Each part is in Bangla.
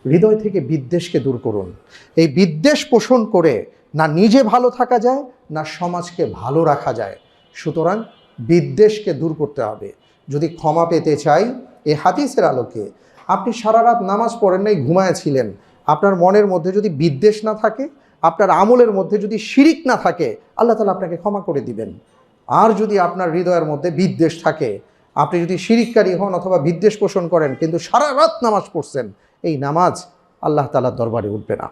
হৃদয় থেকে বিদ্বেষকে দূর করুন। এই বিদ্বেষ পোষণ করে না নিজে ভালো থাকা যায়, না সমাজকে ভালো রাখা যায়। সুতরাং বিদ্বেষকে দূর করতে হবে। যদি ক্ষমা পেতে চাই, এই হাদিসের আলোকে আপনি সারা রাত নামাজ পড়েন নাই, ঘুমায়েছিলেন, আপনার মনের মধ্যে যদি বিদ্বেষ না থাকে, আপনার আমলের মধ্যে যদি শিরিক না থাকে, আল্লাহ তাআলা আপনাকে ক্ষমা করে দিবেন। আর যদি আপনার হৃদয়ের মধ্যে বিদ্বেষ থাকে, আপনি যদি শিরিককারী হন অথবা বিদ্বেষ পোষণ করেন কিন্তু সারা রাত নামাজ পড়ছেন, এই নামাজ আল্লাহ তাআলার দরবারে উঠবে না,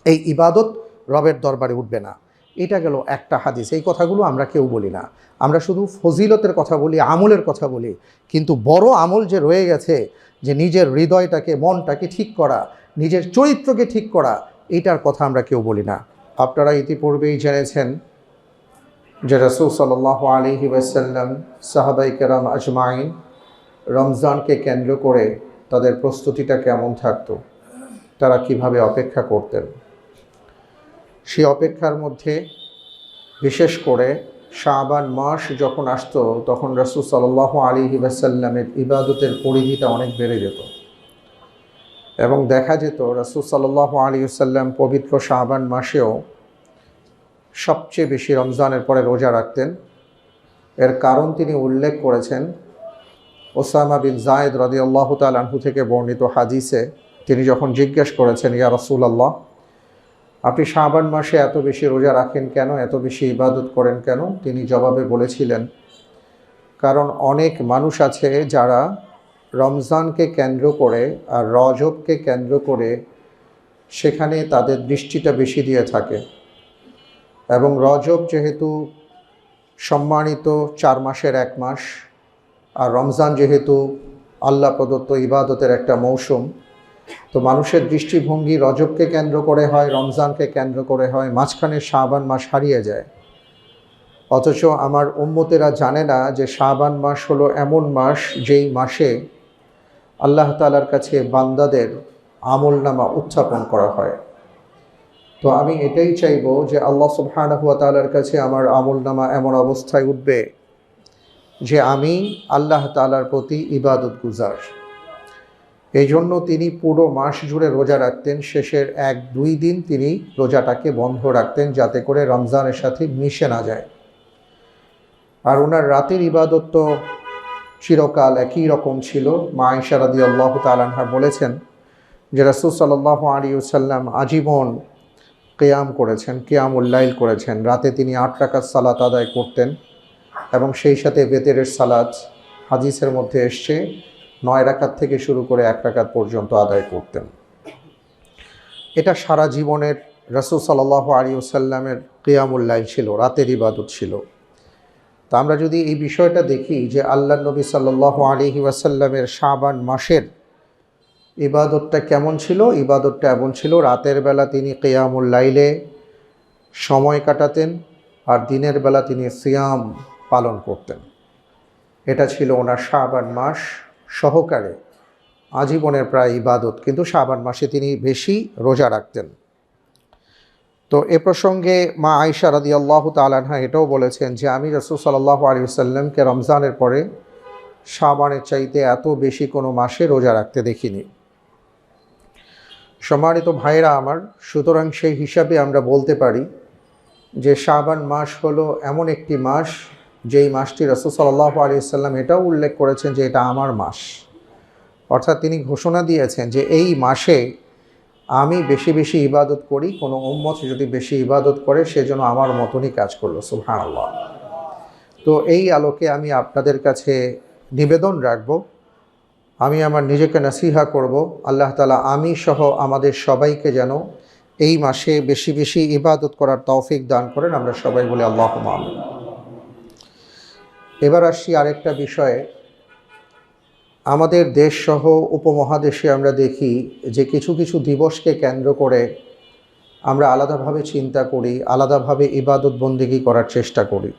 এই ইবাদত রবের দরবারে উঠবে না। এটা গেল একটা হাদিস। এই কথাগুলো আমরা কেউ বলি না, আমরা শুধু ফজিলতের কথা বলি, আমলের কথা বলি। কিন্তু বড় আমল যে রয়ে গেছে, যে নিজের হৃদয়টাকে, মনটাকে ঠিক করা, নিজের চরিত্রকে ঠিক করা, এটার কথা আমরা কেউ বলি না। আপনারা ইতিপূর্বেই জেনেছেন যে রাসূল সাল্লাল্লাহু আলাইহি ওয়াসাল্লাম, সাহাবায়ে কেরাম আজমাইন রমজানকে কেন্দ্র করে তাদের প্রস্তুতিটা কেমন থাকতো, তারা কিভাবে অপেক্ষা করতেন। সেই অপেক্ষার মধ্যে বিশেষ করে শাবান মাস যখন আসতো, তখন রাসূল সাল্লাল্লাহু আলাইহি ওয়াসাল্লামের ইবাদতের পরিধিটা অনেক বেড়ে যেত এবং দেখা যেত রাসূল সাল্লাল্লাহু আলাইহি ওয়াসাল্লাম পবিত্র শাবান মাসেও সবচেয়ে বেশি রমজানের পরে রোজা রাখতেন। এর কারণ তিনি উল্লেখ করেছেন ওসামা বিন যায়েদ রাদিয়াল্লাহু তাআলা আনহু থেকে বর্ণিত হাদিসে। তিনি যখন জিজ্ঞেস করেছেন, ইয়া রাসূলুল্লাহ, আপনি শাবান মাসে এত বেশি রোজা রাখেন কেন, এত বেশি ইবাদত করেন কেন? তিনি জবাবে বলেছিলেন, কারণ অনেক মানুষ আছে যারা রমজানকে কেন্দ্র করে আর রজবকে কেন্দ্র করে সেখানে তাদের দৃষ্টিটা বেশি দিয়ে থাকে, এবং রজব যেহেতু সম্মানিত 4 মাসের 1 মাস, আর রমজান যেহেতু আল্লাহ প্রদত্ত ইবাদতের একটা মৌসুম, তো মানুষের দৃষ্টিভঙ্গি রজবকে কেন্দ্র করে হয়, রমজানকে কেন্দ্র করে হয়, মাঝখানে শাবান মাস হারিয়ে যায়। অথচ আমার উম্মতেরা জানে না যে শাবান মাস হলো এমন মাস যেই মাসে আল্লাহ তাআলার কাছে বান্দাদের আমলনামা উত্থাপন করা হয়। তো আমি এটাই চাইব যে আল্লাহ সুবহানাহু ওয়া তাআলার কাছে আমার আমলনামা এমন অবস্থায় উঠবে যে আমি আল্লাহ তাআলার প্রতি ইবাদত গুজার। এই জন্য তিনি পুরো মাস জুড়ে রোজা রাখতেন, শেষের 1-2 দিন তিনি রোজাটাকে বন্ধ রাখতেন যাতে করে রমজানের সাথে মিশে না যায়। আর ওনার রাতের ইবাদত তো চিরকাল একই রকম ছিল। মা আয়েশা রাদিয়াল্লাহু তাআলা আনহা বলেছেন যে রাসূল সাল্লাল্লাহু আলাইহি ওয়াসাল্লাম আজীবন কিয়াম করেছেন, কিয়ামুল লাইল করেছেন। রাতে তিনি 8 রাকাত সালাত আদায় করতেন এবং সেই সাথে বেতেরের সালাত হাদিসের মধ্যে এসছে 9 রাকাত থেকে শুরু করে 1 রাকাত পর্যন্ত আদায় করতেন। এটা সারা জীবনের রাসূল সাল্লাল্লাহু আলাইহি ওয়াসাল্লামের কিয়ামুল লাইল ছিল, রাতের ইবাদত ছিল। তো আমরা যদি এই বিষয়টা দেখি যে আল্লাহর নবী সাল্লাল্লাহু আলাইহি ওয়াসাল্লামের শাবান মাসের ইবাদতটা কেমন ছিল, ইবাদতটা এমন ছিল, রাতের বেলা তিনি কিয়ামুল লাইলে সময় কাটাতেন আর দিনের বেলা তিনি সিয়াম পালন করতেন। এটা ছিল ওনার শাবান মাস সহকারে আজীবনের প্রায় ইবাদত, কিন্তু শাবান মাসে তিনি বেশি রোজা রাখতেন। তো এ প্রসঙ্গে মা আয়েশা রাদিয়াল্লাহু তাআলা আনহা এটাও বলেছেন যে আমি রাসূল সাল্লাল্লাহু আলাইহি ওয়াসাল্লামকে রমজানের পরে শাবানের চাইতে এত বেশি কোনো মাসে রোজা রাখতে দেখিনি। সম্মানিত ভাইরা আমার, সুতরাং সেই হিসাবে আমরা বলতে পারি যে শাবান মাস হলো এমন একটি মাস যেই মাসটি রাসূল সাল্লাল্লাহু আলাইহি ওয়াসাল্লাম এটাও উল্লেখ করেছেন যে এটা আমার মাস। অর্থাৎ তিনি ঘোষণা দিয়েছেন যে এই মাসে আমি বেশি বেশি ইবাদত করি, কোনো উম্মত যদি বেশি ইবাদত করে সেজন্য আমার মতনই কাজ করলো। সুবহানাল্লাহ। তো এই আলোকে আমি আপনাদের কাছে নিবেদন রাখব, আমি আমার নিজেকে নসিহা করব, আল্লাহ তাআলা আমি সহ আমাদের সবাইকে যেন এই মাসে বেশি বেশি ইবাদত করার তৌফিক দান করেন। আমরা সবাই বলি আল্লাহুম্মা আমিন। এবার আসছি আরেকটা বিষয়ে। আমাদের দেশসহ উপমহাদেশে আমরা দেখি যে কিছু কিছু দিবসকে কেন্দ্র করে আমরা আলাদাভাবে চিন্তা করি, আলাদাভাবে ইবাদত বন্দেগী করার চেষ্টা করি।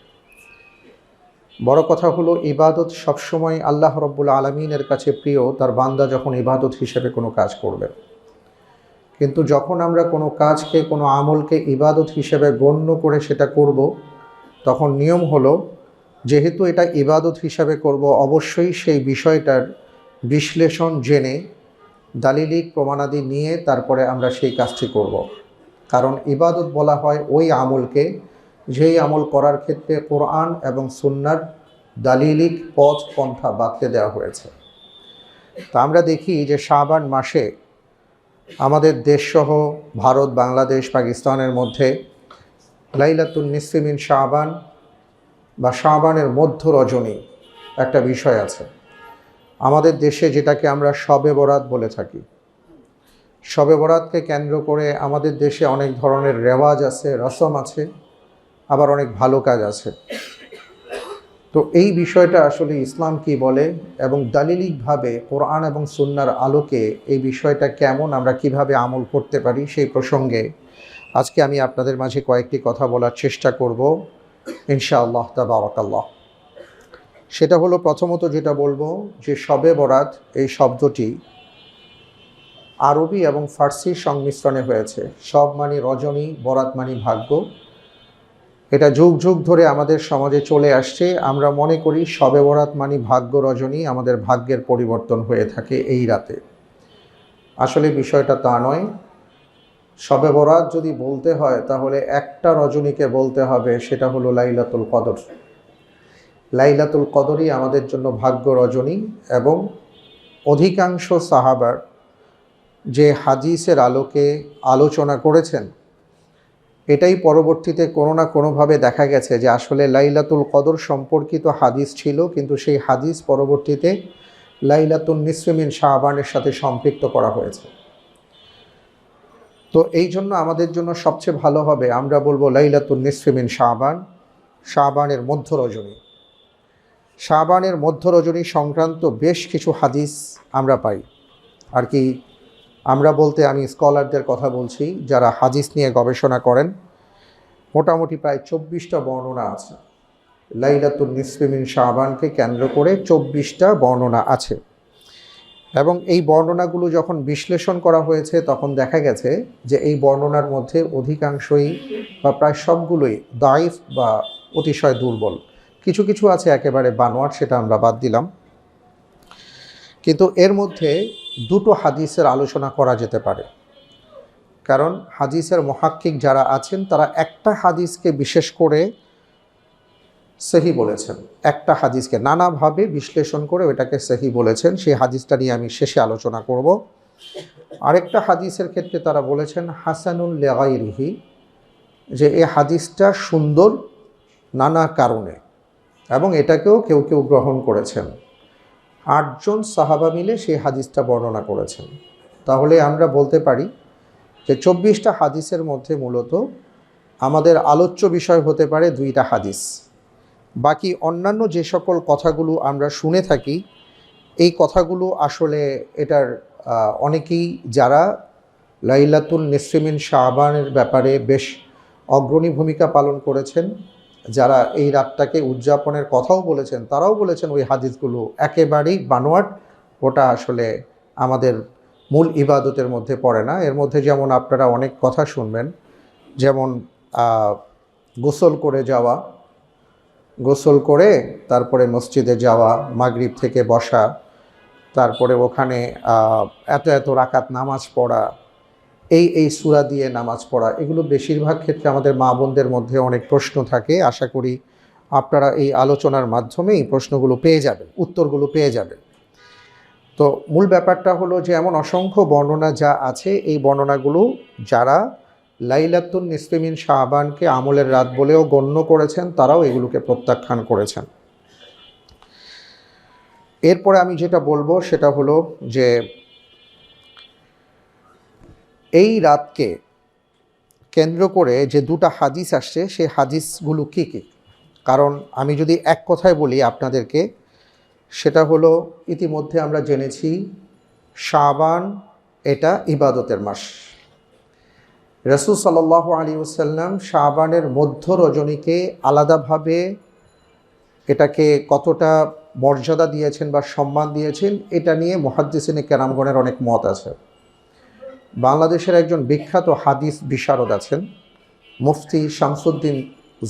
বড় কথা হলো ইবাদত সবসময় আল্লাহ রব্বুল আলামিনের কাছে প্রিয় তার বান্দা যখন ইবাদত হিসেবে কোনো কাজ করবে। কিন্তু যখন আমরা কোনো কাজকে, কোনো আমলকে ইবাদত হিসেবে গণ্য করে সেটা করব, তখন নিয়ম হলো যেহেতু এটা ইবাদত হিসাবে করব, অবশ্যই সেই বিষয়টার বিশ্লেষণ জেনে দালিলিক প্রমাণাদি নিয়ে তারপরে আমরা সেই কাজটি করব। কারণ ইবাদত বলা হয় ওই আমলকে যেই আমল করার ক্ষেত্রে কোরআন এবং সুন্নার দালিলিক পথ পন্থা বাতলে দেওয়া হয়েছে। তা আমরা দেখি যে শাবান মাসে আমাদের দেশসহ ভারত, বাংলাদেশ, পাকিস্তানের মধ্যে লাইলাতুন নিসফি মিন শাবান বা শাবানের মধ্য রজনী একটা বিষয় আছে। আমাদের দেশে যেটাকে আমরা শবে বরাত বলে থাকি। শবে বরাতকে কেন্দ্র করে আমাদের দেশে অনেক ধরনের রেওয়াজ আছে, রসম আছে, আবার অনেক ভালো কাজ আছে। তো এই বিষয়টা আসলে ইসলাম কি বলে এবং দালিলিকভাবে কোরআন এবং সুন্নার আলোকে এই বিষয়টা কেমন, আমরা কিভাবে আমল করতে পারি, সেই প্রসঙ্গে আজকে আমি আপনাদের মাঝে কয়েকটি কথা বলার চেষ্টা করব ইনশাআল্লাহ তাবারাকাল্লাহ। সেটা হলো, প্রথমত যেটা বলবো যে শবে বরাত এই শব্দটি আরবি এবং ফার্সির সংমিশ্রণে হয়েছে। শব মানে রজনী, বরাত মানে ভাগ্য। এটা যুগ যুগ ধরে আমাদের সমাজে চলে আসছে। আমরা মনে করি শবে বরাত মানে ভাগ্য রজনী, আমাদের ভাগ্যের পরিবর্তন হয়ে থাকে এই রাতে। আসলে বিষয়টা তা নয়। শবে বরাত যদি বলতে হয় তাহলে একটা রজনীকে বলতে হবে, সেটা হলো লাইলাতুল কদর। লাইলাতুল কদরই আমাদের জন্য ভাগ্য রজনী। এবং অধিকাংশ সাহাবার যে হাদিসের আলোকে আলোচনা করেছেন, এটাই পরবর্তীতে কোনো না কোনোভাবে দেখা গেছে যে আসলে লাইলাতুল কদর সম্পর্কিত হাদিস ছিল, কিন্তু সেই হাদিস পরবর্তীতে লাইলাতুন নিসফি মিন শাবানের সাথে সম্পৃক্ত করা হয়েছে। তো এই জন্য আমাদের জন্য সবচেয়ে ভালো হবে আমরা বলবো লাইলাতুন নিসফি মিন শাবান, শাবানের মধ্য রজনী। শাবানের মধ্য রজনী সংক্রান্ত বেশ কিছু হাদিস আমরা পাই। আর কি আমরা বলতে আমি স্কলারদের কথা বলছি, যারা হাদিস নিয়ে গবেষণা করেন। মোটামুটি প্রায় 24টা বর্ণনা আছে লাইলাতুন নিসফি মিন শাবানকে কেন্দ্র করে। 24টা বর্ণনা আছে এবং এই বর্ণনাগুলো যখন বিশ্লেষণ করা হয়েছে তখন দেখা গেছে যে এই বর্ণনার মধ্যে অধিকাংশই বা প্রায় সবগুলোই দাইফ বা অতিশয় দুর্বল। কিছু কিছু আছে একেবারে বানোয়াট, সেটা আমরা বাদ দিলাম। কিন্তু এর মধ্যে দুটো হাদিসের আলোচনা করা যেতে পারে, কারণ হাদিসের মুহাক্কিক যারা আছেন তারা একটা হাদিসকে বিশেষ করে সহি বলেছেন, একটা হাদিসকে নানাভাবে বিশ্লেষণ করে ওটাকে সহি বলেছেন। সেই হাদিসটা নিয়ে আমি শেষে আলোচনা করব। আরেকটা হাদিসের ক্ষেত্রে তারা বলেছেন হাসানুল লিগাইরিহি, যে এই হাদিসটা সুন্দর নানা কারণে, এবং এটাকেও কেউ কেউ গ্রহণ করেছেন। 8 জন সাহাবা মিলে সেই হাদিসটা বর্ণনা করেছেন। তাহলে আমরা বলতে পারি যে 24টা হাদিসের মধ্যে মূলত আমাদের আলোচ্য বিষয় হতে পারে 2টা হাদিস। বাকি অন্যান্য যে সকল কথাগুলো আমরা শুনে থাকি, এই কথাগুলো আসলে এটার অনেকেই যারা লাইলাতুল নিসফি মিন শাবানের ব্যাপারে বেশ অগ্রণী ভূমিকা পালন করেছেন, যারা এই রাতটাকে উদযাপনের কথাও বলেছেন, তারাও বলেছেন ওই হাদিসগুলো একেবারেই বানোয়াট, ওটা আসলে আমাদের মূল ইবাদতের মধ্যে পড়ে না। এর মধ্যে যেমন আপনারা অনেক কথা শুনবেন, যেমন গোসল করে যাওয়া, গোসল করে তারপরে মসজিদে যাওয়া, মাগরিব থেকে বসা, তারপরে ওখানে এত এত রাকাত নামাজ পড়া, এই সূরা দিয়ে নামাজ পড়া, এগুলো বেশিরভাগ ক্ষেত্রে আমাদের মা বোনদের মধ্যে অনেক প্রশ্ন থাকে। আশা করি আপনারা এই আলোচনার মাধ্যমে এই প্রশ্নগুলো পেয়ে যাবেন, উত্তরগুলো পেয়ে যাবেন। তো মূল ব্যাপারটা হলো যে এমন অসংখ্য বর্ণনা যা আছে, এই বর্ণনাগুলো যারা লাইলাতুন নিসফি মিন শাবানকে আমলের রাত বলেও গণ্য করেছেন, তারাও এগুলোকে প্রত্যাখ্যান করেছেন। এরপরে আমি যেটা বলবো সেটা হলো যে এই রাতকে কেন্দ্র করে যে 2টা হাদিস আসছে, সেই হাদিসগুলো কী কী। কারণ আমি যদি এক কথায় বলি আপনাদেরকে, সেটা হলো ইতিমধ্যে আমরা জেনেছি শাবান এটা ইবাদতের মাস। রাসূল সাল্লাল্লাহু আলাইহি ওয়াসাল্লাম শাবানের মধ্য রজনীকে আলাদাভাবে এটাকে কতটা মর্যাদা দিয়েছেন বা সম্মান দিয়েছেন, এটা নিয়ে মুহাদ্দিসিনে কেরামগণের অনেক মত আছে। বাংলাদেশের একজন বিখ্যাত হাদিস বিশারদ আছেন, মুফতি শামসুদ্দিন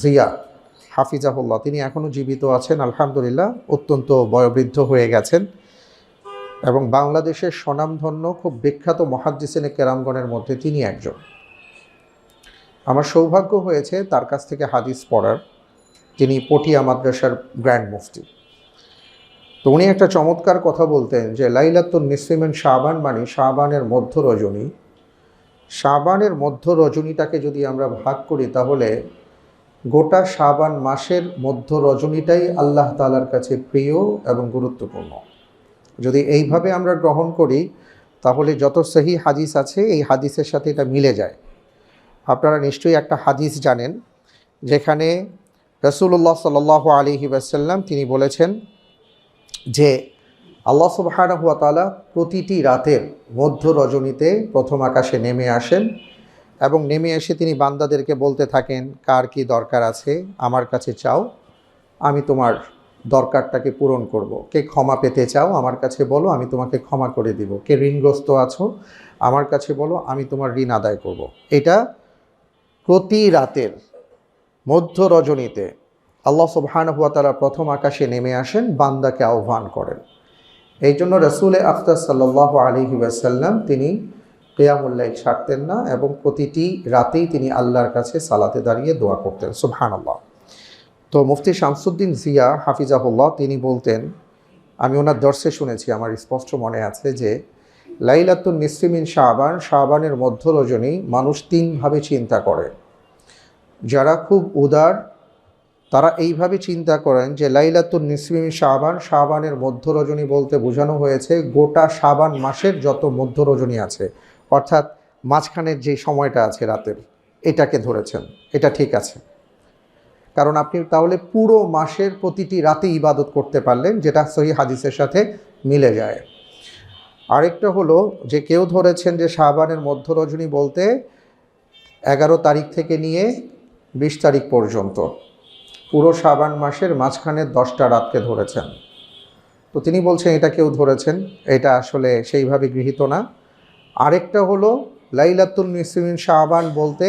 জিয়া হাফিজাহুল্লাহ, তিনি এখনও জীবিত আছেন আলহামদুলিল্লাহ, অত্যন্ত বয়োবৃদ্ধ হয়ে গেছেন। এবং বাংলাদেশের স্বনামধন্য খুব বিখ্যাত মুহাদ্দিসিনে কেরামগণের মধ্যে তিনি একজন। আমার সৌভাগ্য হয়েছে তার কাছ থেকে হাদিস পড়ার। তিনি পটিয়া মাদ্রাসার গ্র্যান্ড মুফতি। তো উনি একটা চমৎকার কথা বলতেন যে লাইলাতুন নিসফি মিন শাবান মানে শাবানের মধ্য রজনী। শাবানের মধ্য রজনীটাকে যদি আমরা ভাগ করি তাহলে গোটা শাবান মাসের মধ্য রজনীটাই আল্লাহ তাআলার কাছে প্রিয় এবং গুরুত্বপূর্ণ। যদি এইভাবে আমরা গ্রহণ করি তাহলে যত সহি হাদিস আছে এই হাদিসের সাথে এটা মিলে যায়। আপনারা নিশ্চয়ই একটা হাদিস জানেন যেখানে রাসূলুল্লাহ সাল্লাল্লাহু আলাইহি ওয়াসাল্লাম তিনি বলেছেন যে আল্লাহ সুবহানাহু ওয়া তাআলা প্রতিটি রাতের মধ্য রজনীতে প্রথম আকাশে নেমে আসেন এবং নেমে এসে তিনি বান্দাদেরকে বলতে থাকেন, কার কি দরকার আছে আমার কাছে চাও, আমি তোমার দরকারটাকে পূরণ করব। কে ক্ষমা পেতে চাও আমার কাছে বলো, আমি তোমাকে ক্ষমা করে দিব। কে ঋণগ্রস্ত আছো আমার কাছে বলো, আমি তোমার ঋণ আদায় করব। এটা প্রতি রাতের মধ্য রজনীতে আল্লাহ সুবহানাহু ওয়া তাআলা প্রথম আকাশে নেমে আসেন, বান্দাকে আহ্বান করেন। এই জন্য রাসূল আকরাম সাল্লাল্লাহু আলাইহি ওয়াসাল্লাম তিনি কিয়ামুল লাইল ছাড়তেন না এবং প্রতিটি রাতেই তিনি আল্লাহর কাছে সালাতে দাঁড়িয়ে দোয়া করতেন। সুবহানাল্লাহ। তো মুফতি শামসুদ্দিন জিয়া হাফিজাহুল্লাহ তিনি বলতেন, আমি ওনার দর্শে শুনেছি, আমার স্পষ্ট মনে আছে যে লাইলাতুন নিসফি মিন শাবান, শাবানের মধ্য রজনী মানুষ তিনভাবে চিন্তা করে। যারা খুব উদার তারা এইভাবে চিন্তা করেন যে লাইলাতুন নিসফি মিন শাবান, শাবানের মধ্য রজনী বলতে বোঝানো হয়েছে গোটা শাবান মাসের যত মধ্য রজনী আছে, অর্থাৎ মাঝখানের যে সময়টা আছে রাতের, এটাকে ধরেছেন। এটা ঠিক আছে, কারণ আপনি তাহলে পুরো মাসের প্রতিটি রাতে ইবাদত করতে পারলেন, যেটা সহিহ হাদিসের সাথে মিলে যায়। আরেকটা হলো যে কেউ ধরেছেন যে শাবানের মধ্য রজনী বলতে 11 তারিখ থেকে নিয়ে 20 তারিখ পর্যন্ত পুরো শাবান মাসের মাঝখানের 10টা রাতকে ধরেছেন। তো তিনি বলছেন এটা কেউ ধরেছেন, এটা আসলে সেইভাবে গৃহীত না। আরেকটা হলো লাইলাতুল নিসফি মিন শাবান বলতে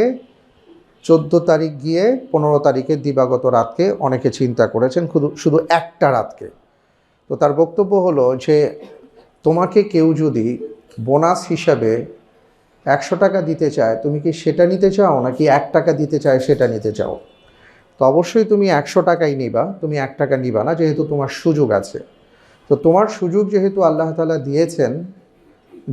14 তারিখ গিয়ে 15 তারিখের দিবাগত রাতকে অনেকে চিন্তা করেছেন, শুধু একটা রাতকে। তো তার বক্তব্য হলো যে তোমাকে কেউ যদি বোনাস হিসাবে 100 টাকা দিতে চায়, তুমি কি সেটা নিতে চাও নাকি 1 টাকা দিতে চায় সেটা নিতে চাও? তো অবশ্যই তুমি 100 টাকাই নিবা, তুমি 1 টাকা নিবা না, যেহেতু তোমার সুযোগ আছে। তো তোমার সুযোগ যেহেতু আল্লাহ তাআলা দিয়েছেন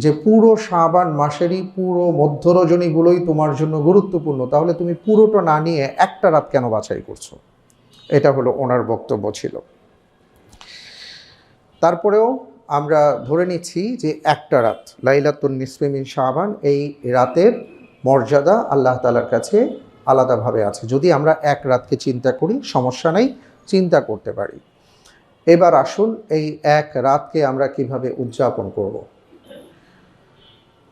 যে পুরো শাবান মাসেরই পুরো মধ্য রজনীগুলোই তোমার জন্য গুরুত্বপূর্ণ, তাহলে তুমি পুরোটা না নিয়ে একটা রাত কেন বাছাই করছো? এটা হলো ওনার বক্তব্য ছিল। তারপরেও আমরা ধরে নিচ্ছি যে একটা রাত লাইলাতুন নিসফি মিন শাবান, এই রাতের মর্যাদা আল্লাহ তাআলার কাছে আলাদাভাবে আছে। যদি আমরা এক রাতকে চিন্তা করি সমস্যা নেই, চিন্তা করতে পারি। এবার আসুন এই এক রাতকে আমরা কিভাবে উদযাপন করব।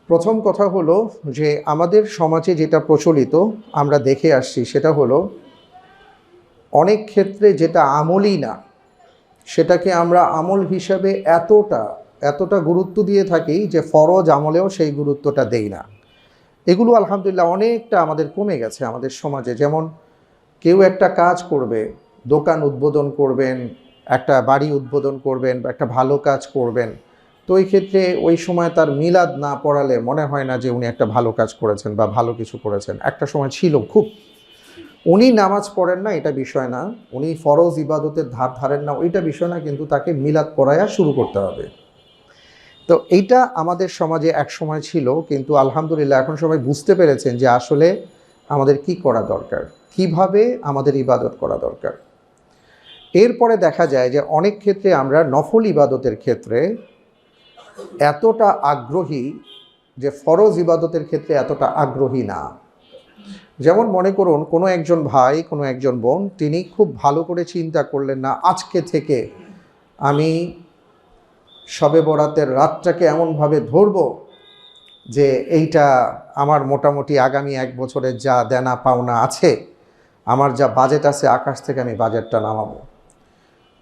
প্রথম কথা হলো যে আমাদের সমাজে যেটা প্রচলিত আমরা দেখে আসছি সেটা হলো অনেক ক্ষেত্রে যেটা আমলই না সেটাকে আমরা আমল হিসাবে এতটা গুরুত্ব দিয়ে থাকি যে ফরজ আমলেও সেই গুরুত্বটা দেই না। এগুলো আলহামদুলিল্লাহ অনেকটা আমাদের কমে গেছে আমাদের সমাজে। যেমন কেউ একটা কাজ করবে, দোকান উদ্বোধন করবেন, একটা বাড়ি উদ্বোধন করবেন বা একটা ভালো কাজ করবেন, তো ওই ক্ষেত্রে ওই সময় তার মিলাদ না পড়ালে মনে হয় না যে উনি একটা ভালো কাজ করেছেন বা ভালো কিছু করেছেন। একটা সময় ছিল খুব, উনি নামাজ পড়েন না এটা বিষয় না, উনি ফরজ ইবাদতের ধার ধারেন না ওইটা বিষয় না, কিন্তু তাকে মিলাদ পড়ায়া শুরু করতে হবে। তো এইটা আমাদের সমাজে এক সময় ছিল, কিন্তু আলহামদুলিল্লাহ এখন সবাই বুঝতে পেরেছেন যে আসলে আমাদের কি করা দরকার, কিভাবে আমাদের ইবাদত করা দরকার। এরপরে দেখা যায় যে অনেক ক্ষেত্রে আমরা নফল ইবাদতের ক্ষেত্রে এতটা আগ্রহী যে ফরজ ইবাদতের ক্ষেত্রে এতটা আগ্রহী না। যেমন মনে করুন কোনো একজন ভাই, কোনো একজন বোন, তিনি খুব ভালো করে চিন্তা করলেন না আজকে থেকে আমি শবে বরাতের রাতটাকে এমনভাবে ধরব যে এইটা আমার মোটামুটি আগামী 1 বছরের যা দেনা পাওনা আছে, আমার যা বাজেট আছে, আকাশ থেকে আমি বাজেটটা নামাবো।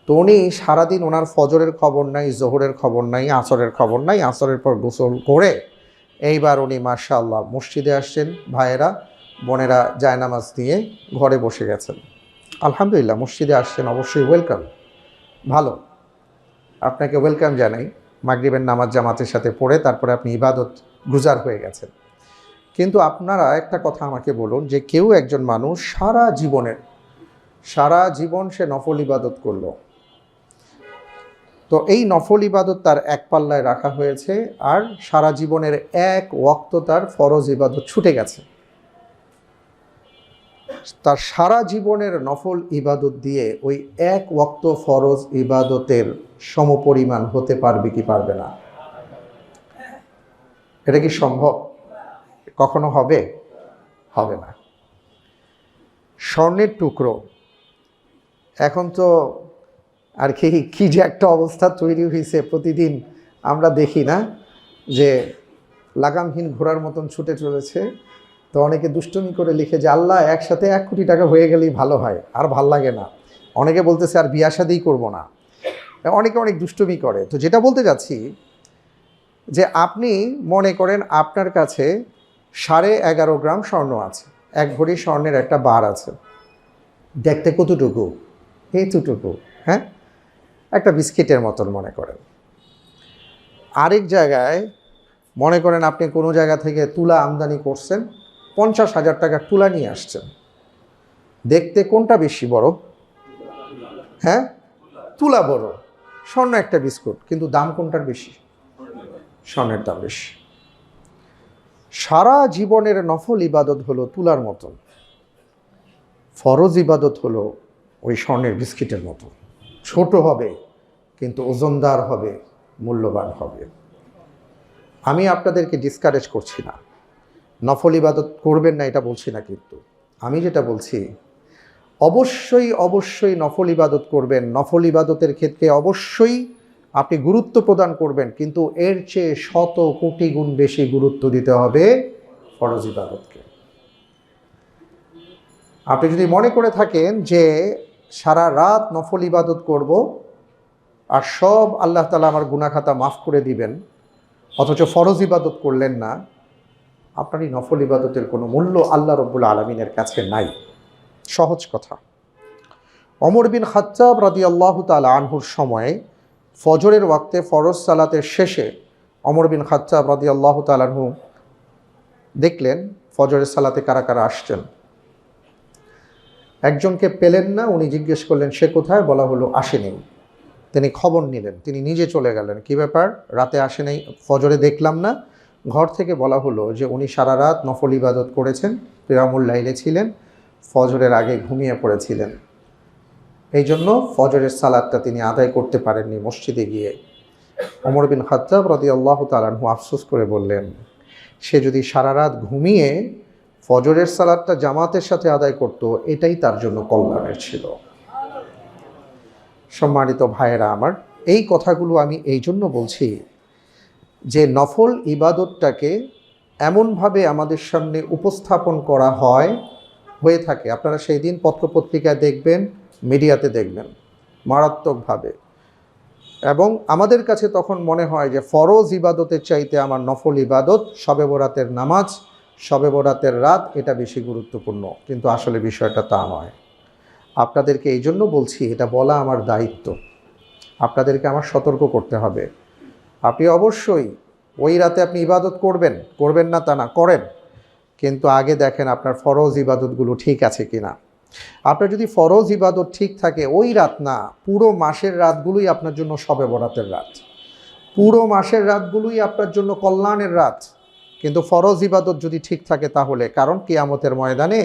তো উনি সারাদিন ওনার ফজরের খবর নাই, জোহরের খবর নাই, আসরের খবর নাই, আসরের পর গোসল করে এইবার উনি মাশাআল্লাহ মসজিদে আসছেন, ভাইয়েরা বোনেরা জায়নামাজ নিয়ে ঘরে বসে গেছেন। আলহামদুলিল্লাহ, মসজিদে আসছেন, অবশ্যই ওয়েলকাম, ভালো, আপনাকে ওয়েলকাম জানাই। মাগরিবের নামাজ জামাতের সাথে পড়ে তারপরে আপনি ইবাদত গুজার হয়ে গেছেন। কিন্তু আপনারা একটা কথা আমাকে বলুন যে কেউ একজন মানুষ সারা জীবন সে নফল ইবাদত করলো, তো এই নফল ইবাদত তার এক পাল্লায় রাখা হয়েছে, আর সারা জীবনের এক ওয়াক্ত তার ফরজ ইবাদত ছুটে গেছে। তার সারা জীবনের নফল ইবাদত দিয়ে ওই এক ওয়াক্ত ফরজ ইবাদতের সমপরিমাণ হতে পারবে কি পারবে না? এটা কি সম্ভব? কখনো হবে? হবে না। স্বর্ণের টুকরো, এখন তো আর কি যে একটা অবস্থা তৈরি হয়েছে, প্রতিদিন আমরা দেখি না যে লাগামহীন ঘোড়ার মতন ছুটে চলেছে। তো অনেকে দুষ্টুমি করে লিখে যে আল্লাহ একসাথে 1 কোটি টাকা হয়ে গেলেই ভালো হয়, আর ভাল লাগে না। অনেকে বলতেছে আর বিয়া শাদিই করবো না। অনেকে অনেক দুষ্টুমি করে। তো যেটা বলতে যাচ্ছি যে আপনি মনে করেন আপনার কাছে 11.5 গ্রাম স্বর্ণ আছে, 1 ভরি স্বর্ণের একটা বার আছে। দেখতে কতটুকু? এতটুকু, হ্যাঁ, একটা বিস্কিটের মতন মনে করেন। আরেক জায়গায় মনে করেন আপনি কোনো জায়গা থেকে তুলা আমদানি করছেন, 50,000 টাকার তুলা নিয়ে আসছেন। দেখতে কোনটা বেশি বড়? হ্যাঁ, তুলা বড়, স্বর্ণ একটা বিস্কুট, কিন্তু দাম কোনটার বেশি? স্বর্ণের দাম বেশি। সারা জীবনের নফল ইবাদত হলো তুলার মতন, ফরজ ইবাদত হলো ওই স্বর্ণের বিস্কিটের মতো। ছোট হবে কিন্তু ওজনদার হবে, মূল্যবান হবে। আমি আপনাদেরকে ডিসকারেজ করছি না, নফল ইবাদত করবেন না এটা বলছি না, কিন্তু আমি যেটা বলছি অবশ্যই নফল ইবাদত করবেন। নফল ইবাদতের ক্ষেত্রে অবশ্যই আপনি গুরুত্ব প্রদান করবেন, কিন্তু এর চেয়ে 100 কোটি গুণ বেশি গুরুত্ব দিতে হবে ফরজ ইবাদতকে। আপনি যদি মনে করে থাকেন যে সারা রাত নফল ইবাদত করব আর সব আল্লাহ তাআলা আমার গুনাহ খাতা মাফ করে দিবেন, অথচ ফরজ ইবাদত করলেন না, আপনার এই নফল ইবাদতের কোনো মূল্য আল্লাহ রাব্বুল আলামিনের কাছে নাই। সহজ কথা। ওমর বিন খাত্তাব রাদিয়াল্লাহু তাআলা আনহুর সময়ে ফজরের ওয়াক্তে ফরজ সালাতের শেষে ওমর বিন খাত্তাব রাদিয়াল্লাহু তাআলা আনহু দেখলেন ফজরের সালাতে কারা কারা আসছেন। একজনকে পেলেন না, উনি জিজ্ঞেস করলেন সে কোথায়? বলা হলো আসেনি। তিনি খবর নিলেন, তিনি নিজে চলে গেলেন। কী ব্যাপার, রাতে আসে নাই, ফজরে দেখলাম না। ঘর থেকে বলা হলো যে উনি সারা রাত নফল ইবাদত করেছেন, কিয়ামুল লাইলে ছিলেন, ফজরের আগে ঘুমিয়ে পড়েছিলেন, এই জন্য ফজরের সালাতটা তিনি আদায় করতে পারেননি মসজিদে গিয়ে। ওমর বিন খাত্তাব রাদিয়াল্লাহু তাআলা আনহু আফসোস করে বললেন, সে যদি সারা রাত ঘুমিয়ে ফজরের সালাতটা জামাতের সাথে আদায় করত, এটাই তার জন্য কল্যাণের ছিল। সম্মানিত ভাইয়েরা আমার, এই কথাগুলো আমি এই জন্য বলছি যে নফল ইবাদতটাকে এমনভাবে আমাদের সামনে উপস্থাপন করা হয়ে থাকে। আপনারা সেই দিন পত্রপত্রিকায় দেখবেন, মিডিয়াতে দেখবেন মারাত্মকভাবে, এবং আমাদের কাছে তখন মনে হয় যে ফরজ ইবাদতের চাইতে আমার নফল ইবাদত, শবে বরাতের নামাজ, শবে বরাতের রাত, এটা বেশি গুরুত্বপূর্ণ। কিন্তু আসলে বিষয়টা তা নয়। আপনাদেরকে এই জন্য বলছি, এটা বলা আমার দায়িত্ব, আপনাদেরকে আমার সতর্ক করতে হবে। আপনি অবশ্যই ওই রাতে আপনি ইবাদত করবেন না তা না, করেন, কিন্তু আগে দেখেন আপনার ফরজ ইবাদতগুলো ঠিক আছে কিনা। আপনার যদি ফরজ ইবাদত ঠিক থাকে, ওই রাত না, পুরো মাসের রাতগুলোই আপনার জন্য শবে বরাতের রাত, পুরো মাসের রাতগুলোই আপনার জন্য কল্যাণের রাত। কিন্তু ফরজ ইবাদত যদি ঠিক থাকে তাহলে, কারণ কিয়ামতের ময়দানে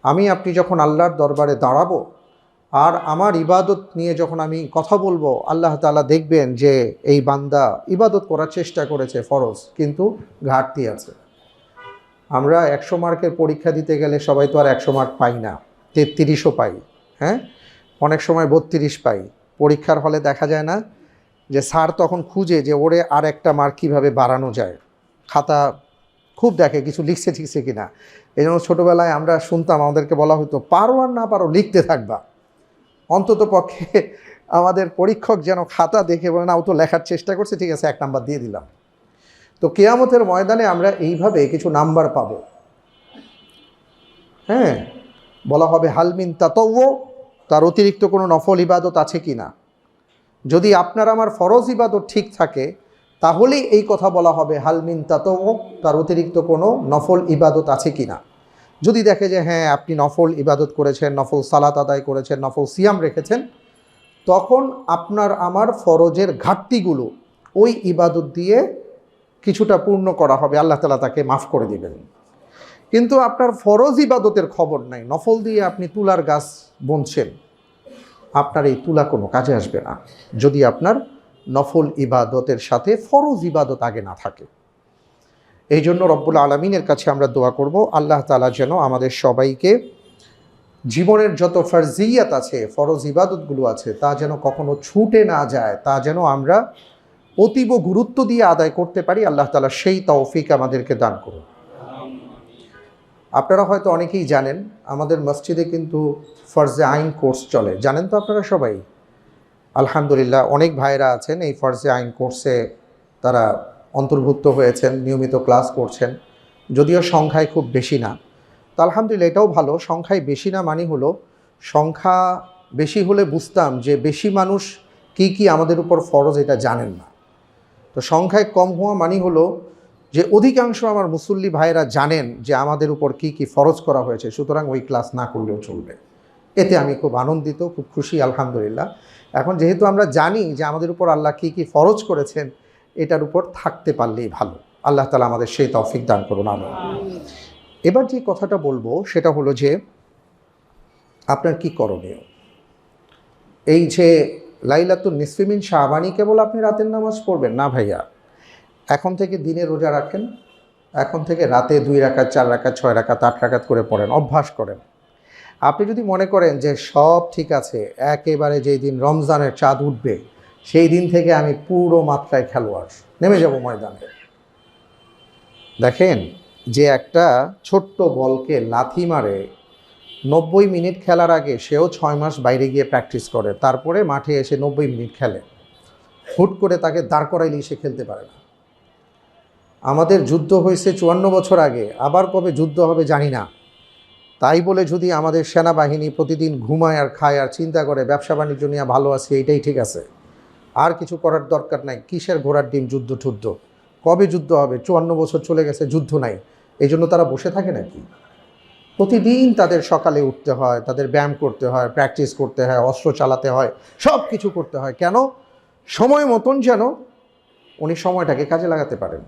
আমি আপনি যখন আল্লাহর দরবারে দাঁড়াবো আর আমার ইবাদত নিয়ে যখন আমি কথা বলবো, আল্লাহ তাআলা দেখবেন যে এই বান্দা ইবাদত করার চেষ্টা করেছে ফরজ, কিন্তু ঘাটতি আছে। আমরা 100 মার্কের পরীক্ষা দিতে গেলে সবাই তো আর 100 মার্ক পাই না, 33ও পাই, হ্যাঁ, অনেক সময় 32 পাই। পরীক্ষার হলে দেখা যায় না যে স্যার তখন খুঁজে যে ওরে আর একটা মার্ক কীভাবে বাড়ানো যায়, খাতা খুব দেখে কিছু লিখছে ঠিকছে কিনা। এই জন্য ছোটোবেলায় আমরা শুনতাম, আমাদেরকে বলা হতো পারো আর না পারো লিখতে থাকবা, অন্তত পক্ষে আমাদের পরীক্ষক যেন খাতা দেখে বলে না ও তো লেখার চেষ্টা করছে, ঠিক আছে 1 নাম্বার দিয়ে দিলাম। তো কিয়ামতের ময়দানে আমরা এইভাবে কিছু নাম্বার পাবো। হ্যাঁ, বলা হবে হালমিন তাতাওয়্য, তার অতিরিক্ত কোনো নফল ইবাদত আছে কি না। যদি আপনার আমার ফরজ ইবাদত ঠিক থাকে, তাহলেই এই কথা বলা হবে হাল মিন তাতাও, তার অতিরিক্ত কোনো নফল ইবাদত আছে কিনা। যদি দেখে যে হ্যাঁ আপনি নফল ইবাদত করেছেন, নফল সালাত আদায় করেছেন, নফল সিয়াম রেখেছেন, তখন আপনার আমার ফরজের ঘাটতিগুলো ওই ইবাদত দিয়ে কিছুটা পূর্ণ করা হবে, আল্লাহ তাআলা তাকে মাফ করে দিবেন। কিন্তু আপনার ফরজ ইবাদতের খবর নাই, নফল দিয়ে আপনি তুলার গাছ বুনছেন, আপনার এই তুলা কোনো কাজে আসবে না যদি আপনার নফল ইবাদতের সাথে ফরজ ইবাদত আগে না থাকে। এই জন্য রব্বুল আলামিনের কাছে আমরা দোয়া করব, আল্লাহ তাআলা যেন আমাদের সবাইকে জীবনের যত ফরজিয়াত আছে, ফরজ ইবাদতগুলো আছে, তা যেন কখনো ছুটে না যায়, তা যেন আমরা অতীব গুরুত্ব দিয়ে আদায় করতে পারি। আল্লাহ তাআলা সেই তৌফিক আমাদেরকে দান করুন। আপনারা হয়তো অনেকেই জানেন, আমাদের মসজিদে কিন্তু ফরজে আইন কোর্স চলে, জানেন তো আপনারা সবাই? আলহামদুলিল্লাহ, অনেক ভাইরা আছেন এই ফরজে আইন কোর্সে তারা অন্তর্ভুক্ত হয়েছেন, নিয়মিত ক্লাস করছেন, যদিও সংখ্যায় খুব বেশি না। তো আলহামদুলিল্লাহ, এটাও ভালো। সংখ্যায় বেশি না মানে হলো, সংখ্যা বেশি হলে বুঝতাম যে বেশি মানুষ কি কি আমাদের উপর ফরজ এটা জানেন না। তো সংখ্যায় কম হওয়া মানে হলো যে অধিকাংশ আমার মুসল্লি ভাইরা জানেন যে আমাদের উপর কি কি ফরজ করা হয়েছে, সুতরাং ওই ক্লাস না করলেও চলবে। এতে আমি খুব আনন্দিত, খুব খুশি, আলহামদুলিল্লাহ। এখন যেহেতু আমরা জানি যে আমাদের উপর আল্লাহ কি কি ফরজ করেছেন, এটার উপর থাকতে পারলেই ভালো। আল্লাহ তাআলা আমাদের সেই তৌফিক দান করুন, আমিন। এবার যে কথাটা বলবো সেটা হলো যে আপনার কি করণীয়। এই যে লাইলাতুন নিসফি মিন শাবানি কেবল আপনি রাতের নামাজ পড়বেন না ভাইয়া, এখন থেকে দিনে রোজা রাখেন, এখন থেকে রাতে 2 রাকাত 4 রাকাত 6 রাকাত 8 রাকাত করে পড়েন, অভ্যাস করেন। আপনি যদি মনে করেন যে সব ঠিক আছে, একেবারে যেই দিন রমজানের চাঁদ উঠবে সেই দিন থেকে আমি পুরো মাত্রায় খেলোয়াড়, নেমে যাব ময়দানে। দেখেন, যে একটা ছোট্ট বলকে লাথি মারে 90 মিনিট খেলার আগে সেও 6 মাস বাইরে গিয়ে প্র্যাকটিস করে, তারপরে মাঠে এসে 90 মিনিট খেলে। হুট করে তাকে দাঁড় করাইলেই সে খেলতে পারে না। আমাদের যুদ্ধ হয়েছে 54 বছর আগে, আবার কবে যুদ্ধ হবে জানি না। তাই বলে যদি আমাদের সেনাবাহিনী প্রতিদিন ঘুমায় আর খায় আর চিন্তা করে ব্যবসা বাণিজ্য নিয়ে ভালো আছে, এইটাই ঠিক আছে, আর কিছু করার দরকার নাই, কিসের ঘোড়ার ডিম যুদ্ধ টুদ্ধ, কবে যুদ্ধ হবে, 54 বছর চলে গেছে, যুদ্ধ নাই, এই জন্য তারা বসে থাকে নাকি? প্রতিদিন তাদের সকালে উঠতে হয়, তাদের ব্যায়াম করতে হয়, প্র্যাকটিস করতে হয়, অস্ত্র চালাতে হয়, সব কিছু করতে হয়। কেন? সময় মতন যেন উনি সময়টাকে কাজে লাগাতে পারেন।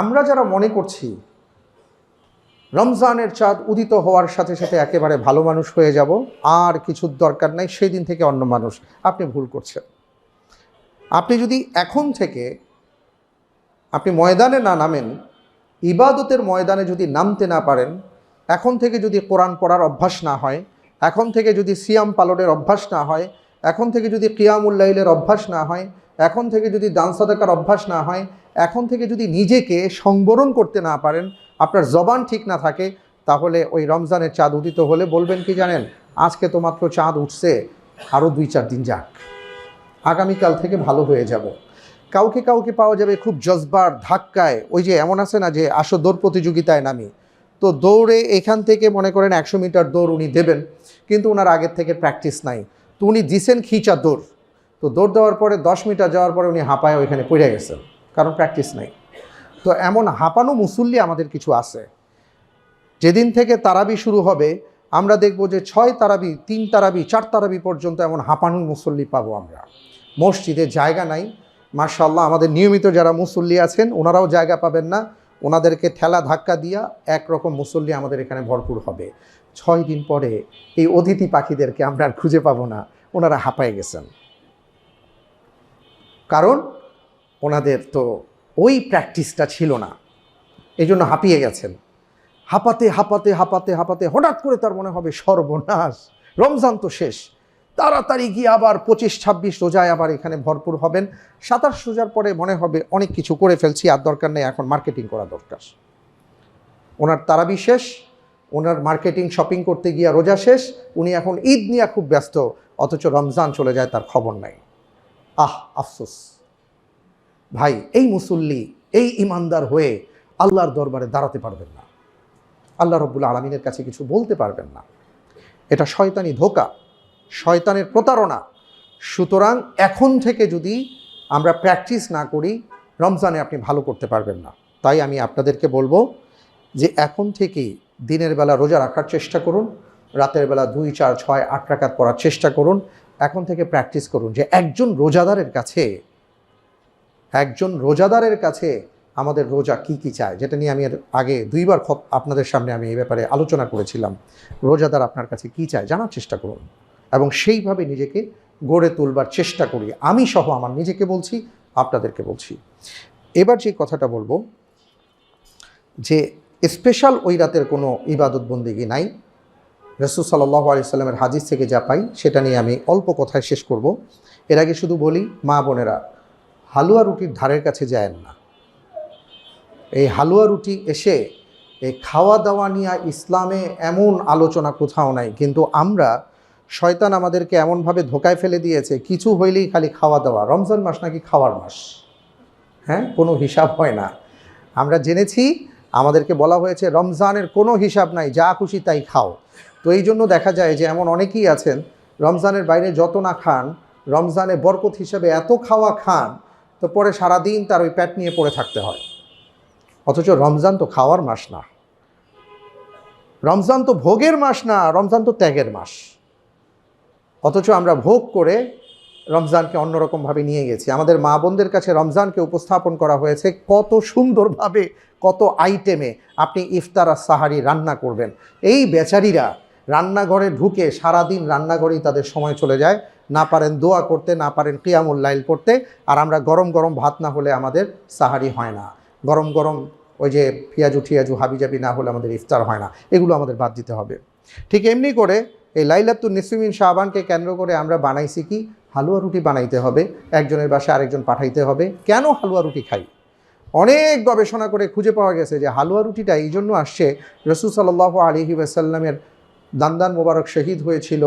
আমরা যারা মনে করছি রমজানের চাঁদ উদিত হওয়ার সাথে সাথে একেবারে ভালো মানুষ হয়ে যাব, আর কিছুর দরকার নাই, সেই দিন থেকে অন্য মানুষ, আপনি ভুল করছেন। আপনি যদি এখন থেকে আপনি ময়দানে না নামেন, ইবাদতের ময়দানে যদি নামতে না পারেন, এখন থেকে যদি কোরআন পড়ার অভ্যাস না হয়, এখন থেকে যদি সিয়াম পালনের অভ্যাস না হয়, এখন থেকে যদি কিয়ামুল লাইলের অভ্যাস না হয়, এখন থেকে যদি দান সাদাকার অভ্যাস না হয়, এখন থেকে যদি নিজেকে সংবরণ করতে না পারেন, আপনার জবান ঠিক না থাকে, তাহলে ওই রমজানের চাঁদ উদিত হলে বলবেন কি জানেন, আজকে তো মাত্র চাঁদ উঠছে, আরও 2-4 দিন যাক, আগামীকাল থেকে ভালো হয়ে যাব। কাউকে কাউকে পাওয়া যাবে খুব জজবার ধাক্কায়, ওই যে এমন আছে না যে আসো দৌড় প্রতিযোগিতায় নামি, তো দৌড়ে এখান থেকে মনে করেন 100 মিটার দৌড় উনি দেবেন, কিন্তু ওনার আগের থেকে প্র্যাকটিস নাই, তো উনি দিছেন খিচা দৌড়, তো দৌড় দেওয়ার পরে 10 মিটার যাওয়ার পরে উনি হাঁপায় ওইখানে পড়ে গেছেন, কারণ প্র্যাকটিস নাই। তো এমন হাঁপানো মুসল্লি আমাদের কিছু আছে। যেদিন থেকে তারাবি শুরু হবে আমরা দেখব যে 6 তারাবি, 3 তারাবি, 4 তারাবি পর্যন্ত এমন হাঁপানো মুসল্লি পাবো আমরা। মসজিদে জায়গা নাই, মাশাআল্লাহ আমাদের নিয়মিত যারা মুসল্লি আছেন ওনারাও জায়গা পাবেন না, ওনাদেরকে ঠেলা ধাক্কা দিয়া একরকম মুসল্লি আমাদের এখানে ভরপুর হবে। 6 দিন পরে এই অতিথি পাখিদেরকে আমরা আর খুঁজে পাবো না, ওনারা হাঁপায়ে গেছেন, কারণ ওনাদের তো ওই প্র্যাকটিসটা ছিল না, এই জন্য হাঁপিয়ে গেছেন। হাঁপাতে হাঁপাতে হাঁপাতে হাঁপাতে হঠাৎ করে তার মনে হবে সর্বনাশ, রমজান তো শেষ, তাড়াতাড়ি গিয়ে আবার 25-26 রোজায় আবার এখানে ভরপুর হবেন। 27 রোজার পরে মনে হবে অনেক কিছু করে ফেলছি, আর দরকার নেই, এখন মার্কেটিং করা দরকার। ওনার তারাবি শেষ, ওনার মার্কেটিং শপিং করতে গিয়ে রোজা শেষ, উনি এখন ঈদ নিয়ে খুব ব্যস্ত, অথচ রমজান চলে যায় তার খবর নাই। আফসোস ভাই, এই মুসল্লি এই ইমানদার হয়ে আল্লাহর দরবারে দাঁড়াতে পারবেন না, আল্লাহ রাব্বুল আলামিনের কাছে কিছু বলতে পারবেন না। এটা শয়তানি ধোঁকা, শয়তানের প্রতারণা। সুতরাং এখন থেকে যদি আমরা প্র্যাকটিস না করি, রমজানে আপনি ভালো করতে পারবেন না। তাই আমি আপনাদেরকে বলবো যে এখন থেকেই দিনের বেলা রোজা রাখার চেষ্টা করুন, রাতের বেলা 2, 4, 6, 8 রাকাত পড়ার চেষ্টা করুন। এখন থেকে প্র্যাকটিস করুন যে একজন রোজাদারের কাছে আমাদের রোজা কি চায়, যেটা নিয়ে আমি এর আগে 2বার আপনাদের সামনে আমি এই ব্যাপারে আলোচনা করেছিলাম। রোজাদার আপনার কাছে কি চায় জানার চেষ্টা করুন এবং সেইভাবে নিজেকে গড়ে তুলবার চেষ্টা করি। আমি সহ আমার নিজেকে বলছি, আপনাদেরকে বলছি। এবার যে কথাটা বলবো যে স্পেশাল ওই রাতের কোনো ইবাদত বন্দেগী নাই। রাসূল সাল্লাল্লাহু আলাইহি সাল্লামের হাদিস থেকে যা পাই সেটা নিয়ে আমি অল্প কথায় শেষ করব। এর আগে শুধু বলি, মা বোনেরা, হালুয়া রুটির ধারের কাছে যায়েন না। এই হালুয়া রুটি এসে এই খাওয়া দাওয়া নিয়ে ইসলামে এমন আলোচনা কোথাও নাই, কিন্তু আমরা শয়তান আমাদেরকে এমনভাবে ধোকায় ফেলে দিয়েছে, কিছু হইলেই খালি খাওয়া দাওয়া। রমজান মাস নাকি খাওয়ার মাস, হ্যাঁ, কোনো হিসাব হয় না। আমরা জেনেছি, আমাদেরকে বলা হয়েছে রমজানের কোনো হিসাব নাই, যা খুশি তাই খাও। তো এই জন্য দেখা যায় যে এমন অনেকেই আছেন রমজানের বাইরে যত না খান, রমজানে বরকত হিসাবে এত খাওয়া খান, তো পরে সারাদিন তার ওই পেট নিয়ে পড়ে থাকতে হয়। অথচ রমজান তো খাওয়ার মাস না, রমজান তো ভোগের মাস না, রমজান তো ত্যাগের মাস। অথচ আমরা ভোগ করে রমজানকে অন্যরকমভাবে নিয়ে গেছি। আমাদের মা বোনদের কাছে রমজানকে উপস্থাপন করা হয়েছে কত সুন্দরভাবে, কত আইটেমে। আপনি ইফতার আর সাহারি রান্না করবেন, এই বেচারিরা রান্নাঘরে ঢুকে সারাদিন রান্নাঘরেই তাদের সময় চলে যায়। না পারেন দোয়া করতে, না পারেন কিয়ামুল লাইল পড়তে। আর আমরা গরম গরম ভাত না হলে আমাদের সাহারি হয় না, গরম গরম ওই যে পিয়াজু টিয়াজু হাবিজাবি না হলে আমাদের ইফতার হয় না। এগুলো আমাদের বাদ দিতে হবে। ঠিক এমনি করে এই লাইলাতুন নিসফি মিন শাবানকে কেন্দ্র করে আমরা বানাইছি কি, হালুয়া রুটি বানাইতে হবে, একজনের বাসায় আরেকজন পাঠাইতে হবে। কেন হালুয়া রুটি খাই? অনেক গবেষণা করে খুঁজে পাওয়া গেছে যে হালুয়া রুটিটা এই জন্য আসছে, রাসূল সাল্লাল্লাহু আলাইহি ওয়াসাল্লামের দান্দান মোবারক শহীদ হয়েছিল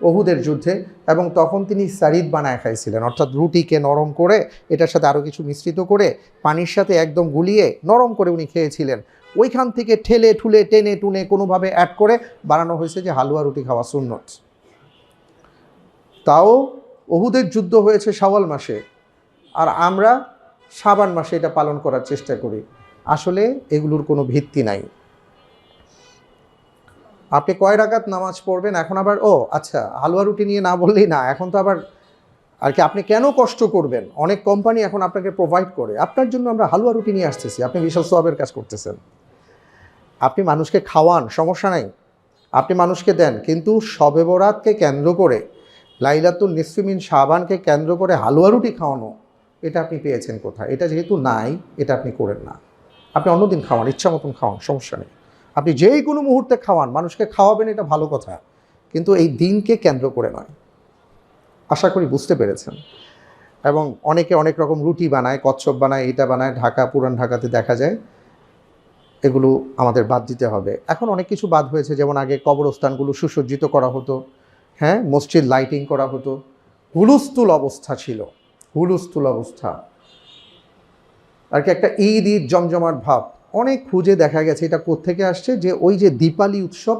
ওহুদের যুদ্ধে, এবং তখন তিনি সারিদ বানায় খাইছিলেন, অর্থাৎ রুটিকে নরম করে এটার সাথে আরও কিছু মিশ্রিত করে পানির সাথে একদম গুলিয়ে নরম করে উনি খেয়েছিলেন। ওইখান থেকে ঠেলে ঠুলে টেনে টুনে কোনোভাবে অ্যাড করে বানানো হয়েছে যে হালুয়া রুটি খাওয়া সুন্নত। তাও ওহুদের যুদ্ধ হয়েছে শাওয়াল মাসে, আর আমরা শাবান মাসে এটা পালন করার চেষ্টা করি। আসলে এগুলোর কোনো ভিত্তি নাই। আপনি কয় রাকাত নামাজ পড়বেন, এখন আবার আচ্ছা হালুয়া রুটি নিয়ে না বললেই না, এখন তো আবার আর কি, আপনি কেন কষ্ট করবেন? অনেক কোম্পানি এখন আপনাকে প্রোভাইড করে, আপনার জন্য আমরা হালুয়া রুটি নিয়ে আসতেছি, আপনি বিশাল সওয়াবের কাজ করতেছেন। আপনি মানুষকে খাওয়ান, সমস্যা নাই, আপনি মানুষকে দেন, কিন্তু শবে বরাতকে কেন্দ্র করে, লাইলাতুন নিসফি মিন শাবানকে কেন্দ্র করে হালুয়া রুটি খাওয়ানো, এটা আপনি পেয়েছেন কোথায়? এটা যেহেতু নাই, এটা আপনি করেন না। আপনি অন্যদিন খাওয়ান, ইচ্ছা মতন খাওয়ান, সমস্যা নেই। আপনি যেই কোনো মুহূর্তে খাওয়ান, মানুষকে খাওয়াবেন, এটা ভালো কথা, কিন্তু এই দিনকে কেন্দ্র করে নয়। আশা করি বুঝতে পেরেছেন। এবং অনেকে অনেক রকম রুটি বানায়, কচ্ছপ বানায়, এটা বানায়, ঢাকা পুরান ঢাকাতে দেখা যায়। এগুলো আমাদের বাদ দিতে হবে। এখন অনেক কিছু বাদ হয়েছে, যেমন আগে কবরস্থানগুলো সুসজ্জিত করা হতো, হ্যাঁ, মসজিদ লাইটিং করা হতো, হুলস্থুল অবস্থা ছিল, হুলস্থুল অবস্থা আর কি, একটা ঈদ ঈদ জমজমাট ভাব। অনেক খুঁজে দেখা গেছে এটা কোত্থেকে আসছে, যে ওই যে দীপালি উৎসব,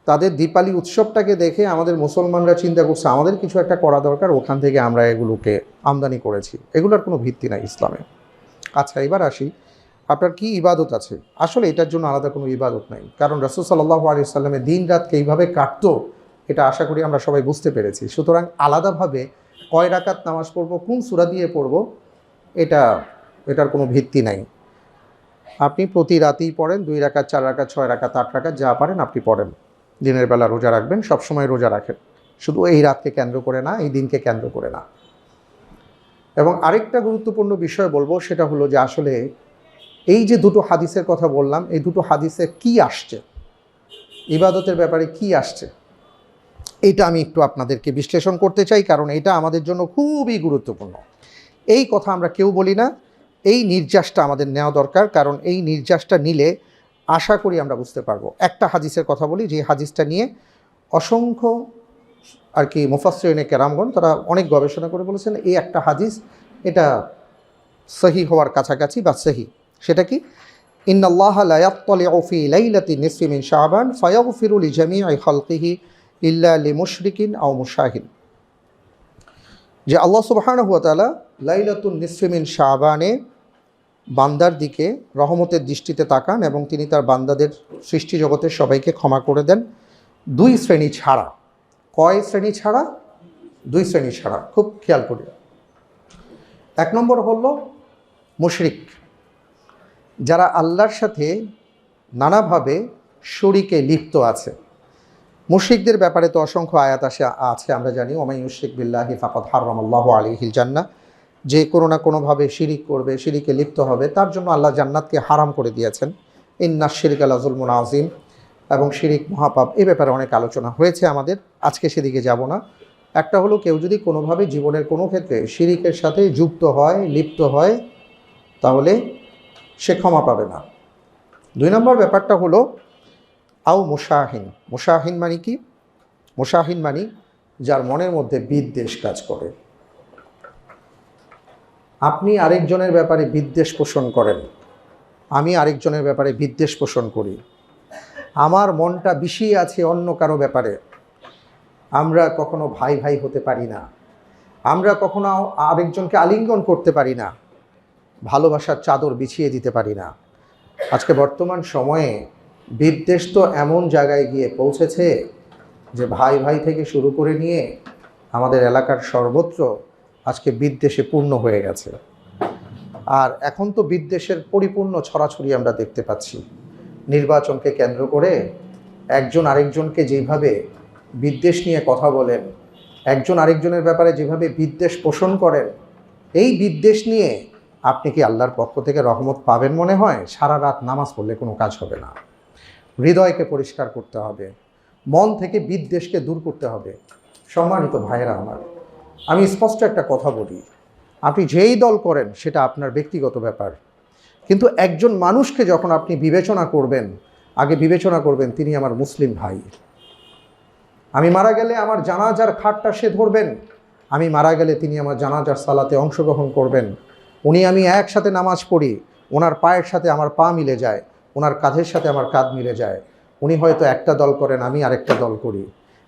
তাদের দীপালি উৎসবটাকে দেখে আমাদের মুসলমানরা চিন্তা করছে আমাদের কিছু একটা করা দরকার, ওখান থেকে আমরা এগুলোকে আমদানি করেছি। এগুলোর কোনো ভিত্তি নাই ইসলামে। আচ্ছা, এবার আসি, আপনার কি ইবাদত আছে? আসলে এটার জন্য আলাদা কোনো ইবাদত নাই, কারণ রাসূল সাল্লাল্লাহু আলাইহি ওয়াসাল্লামের দিন রাতকে এইভাবে কাটতো, এটা আশা করি আমরা সবাই বুঝতে পেরেছি। সুতরাং আলাদাভাবে কয় রাকাত নামাজ পড়বো, কোন সূরা দিয়ে পড়বো, এটার কোনো ভিত্তি নাই। আপনি প্রতি রাতেই পড়েন 2 রাকাত, 4 রাকাত, 6 রাকাত, 8 রাকাত, যা পারেন আপনি পড়েন। দিনের বেলা রোজা রাখবেন, সবসময় রোজা রাখেন, শুধু এই রাতকে কেন্দ্র করে না, এই দিনকে কেন্দ্র করে না। এবং আরেকটা গুরুত্বপূর্ণ বিষয় বলবো, সেটা হলো যে আসলে এই যে দুটো হাদিসের কথা বললাম, এই দুটো হাদিসে কি আসছে, ইবাদতের ব্যাপারে কি আসছে, এটা আমি একটু আপনাদেরকে বিশ্লেষণ করতে চাই, কারণ এটা আমাদের জন্য খুবই গুরুত্বপূর্ণ। এই কথা আমরা কেউ বলি না, এই নির্যাসটা আমাদের নেওয়া দরকার, কারণ এই নির্যাসটা নিলে আশা করি আমরা বুঝতে পারবো। একটা হাদিসের কথা বলি, যে হাদিসটা নিয়ে অসংখ্য আর কি মুফাসসিরিনে কেরামগণ তারা অনেক গবেষণা করে বলেছেন এই একটা হাদিস এটা সহি হওয়ার কাছাকাছি বা সহি। সেটা কি? ইন্নাল্লাহা লা ইয়াত্তালিউ ফি লাইলাতি নিসফি মিন শাবান ফায়াগফিরু লিজামিই খালকিহি ইল্লা লিমুশরিকিন আও মুশাহিন। যে আল্লাহ সুবহানাহু ওয়া তাআলা লাইলাতুন নিসফি মিন শাবানে বান্দার দিকে রহমতের দৃষ্টিতে তাকান এবং তিনি তার বান্দাদের সৃষ্টি জগতের সবাইকে ক্ষমা করে দেন দুই শ্রেণী ছাড়া। কয় শ্রেণী ছাড়া? দুই শ্রেণী ছাড়া। খুব খেয়াল করি। এক নম্বর হলো মুশরিক, যারা আল্লাহর সাথে নানাভাবে শরীকে লিপ্ত আছে। মুশরিকদের ব্যাপারে তো অসংখ্য আয়াত আছে, আমরা জানি ওমাই ইউশরিক বিল্লাহি ফাকাদ হারামাল্লাহু আলাইহিল জান্নাহ, যে কোনো না কোনোভাবে শিরিক করবে, শিরিকে লিপ্ত হবে, তার জন্য আল্লাহ জান্নাতকে হারাম করে দিয়েছেন। ইন্নাশ শিরকা লাযুলমুন আযীম, এবং শিরিক মহাপাপ। এ ব্যাপারে অনেক আলোচনা হয়েছে আমাদের, আজকে সেদিকে যাব না। একটা হলো কেউ যদি কোনোভাবে জীবনের কোনো ক্ষেত্রে শিরিকের সাথে যুক্ত হয়, লিপ্ত হয়, তাহলে সে ক্ষমা পাবে না। দুই নম্বর ব্যাপারটা হলো আও মুশাহিন। মুশাহিন মানে কি? মুশাহিন মানে যার মনের মধ্যে বিদ্বেষ কাজ করে। আপনি আরেকজনের ব্যাপারে বিদ্বেষ পোষণ করেন, আমি আরেকজনের ব্যাপারে বিদ্বেষ পোষণ করি, আমার মনটা বিষিয়ে আছে অন্য কারো ব্যাপারে। আমরা কখনো ভাই ভাই হতে পারি না, আমরা কখনো আরেকজনকে আলিঙ্গন করতে পারি না, ভালোবাসার চাদর বিছিয়ে দিতে পারি না। আজকে বর্তমান সময়ে বিদ্বেষ তো এমন জায়গায় গিয়ে পৌঁছেছে যে ভাই ভাই থেকে শুরু করে নিয়ে আমাদের এলাকার সর্বত্র আজকে বিদ্বেষে পূর্ণ হয়ে গেছে। আর এখন তো বিদ্বেষের পরিপূর্ণ ছড়াছড়ি আমরা দেখতে পাচ্ছি। নির্বাচনকে কেন্দ্র করে একজন আরেকজনকে যেভাবে বিদ্বেষ নিয়ে কথা বলেন, একজন আরেকজনের ব্যাপারে যেভাবে বিদ্বেষ পোষণ করেন, এই বিদ্বেষ নিয়ে আপনি কি আল্লাহর পক্ষ থেকে রহমত পাবেন মনে হয়? সারা রাত নামাজ পড়লে কোনো কাজ হবে না। হৃদয়কে পরিষ্কার করতে হবে, মন থেকে বিদ্বেষকে দূর করতে হবে। সম্মানিত ভাইয়েরা আমার, আমি স্পষ্ট একটা কথা বলি, আপনি যেই দল করেন সেটা আপনার ব্যক্তিগত ব্যাপার, কিন্তু একজন মানুষকে যখন আপনি বিবেচনা করবেন, আগে বিবেচনা করবেন তিনি আমার মুসলিম ভাই। আমি মারা গেলে আমার জানাজার খাটটা সে ধরবেন, আমি মারা গেলে তিনি আমার জানাজার সালাতে অংশগ্রহণ করবেন। উনি আমি একসাথে নামাজ পড়ি, ওনার পায়ের সাথে আমার পা মিলে যায়, ওনার কাঁধের সাথে আমার কাঁধ মিলে যায়। উনি হয়তো একটা দল করেন, আমি আরেকটা দল করি।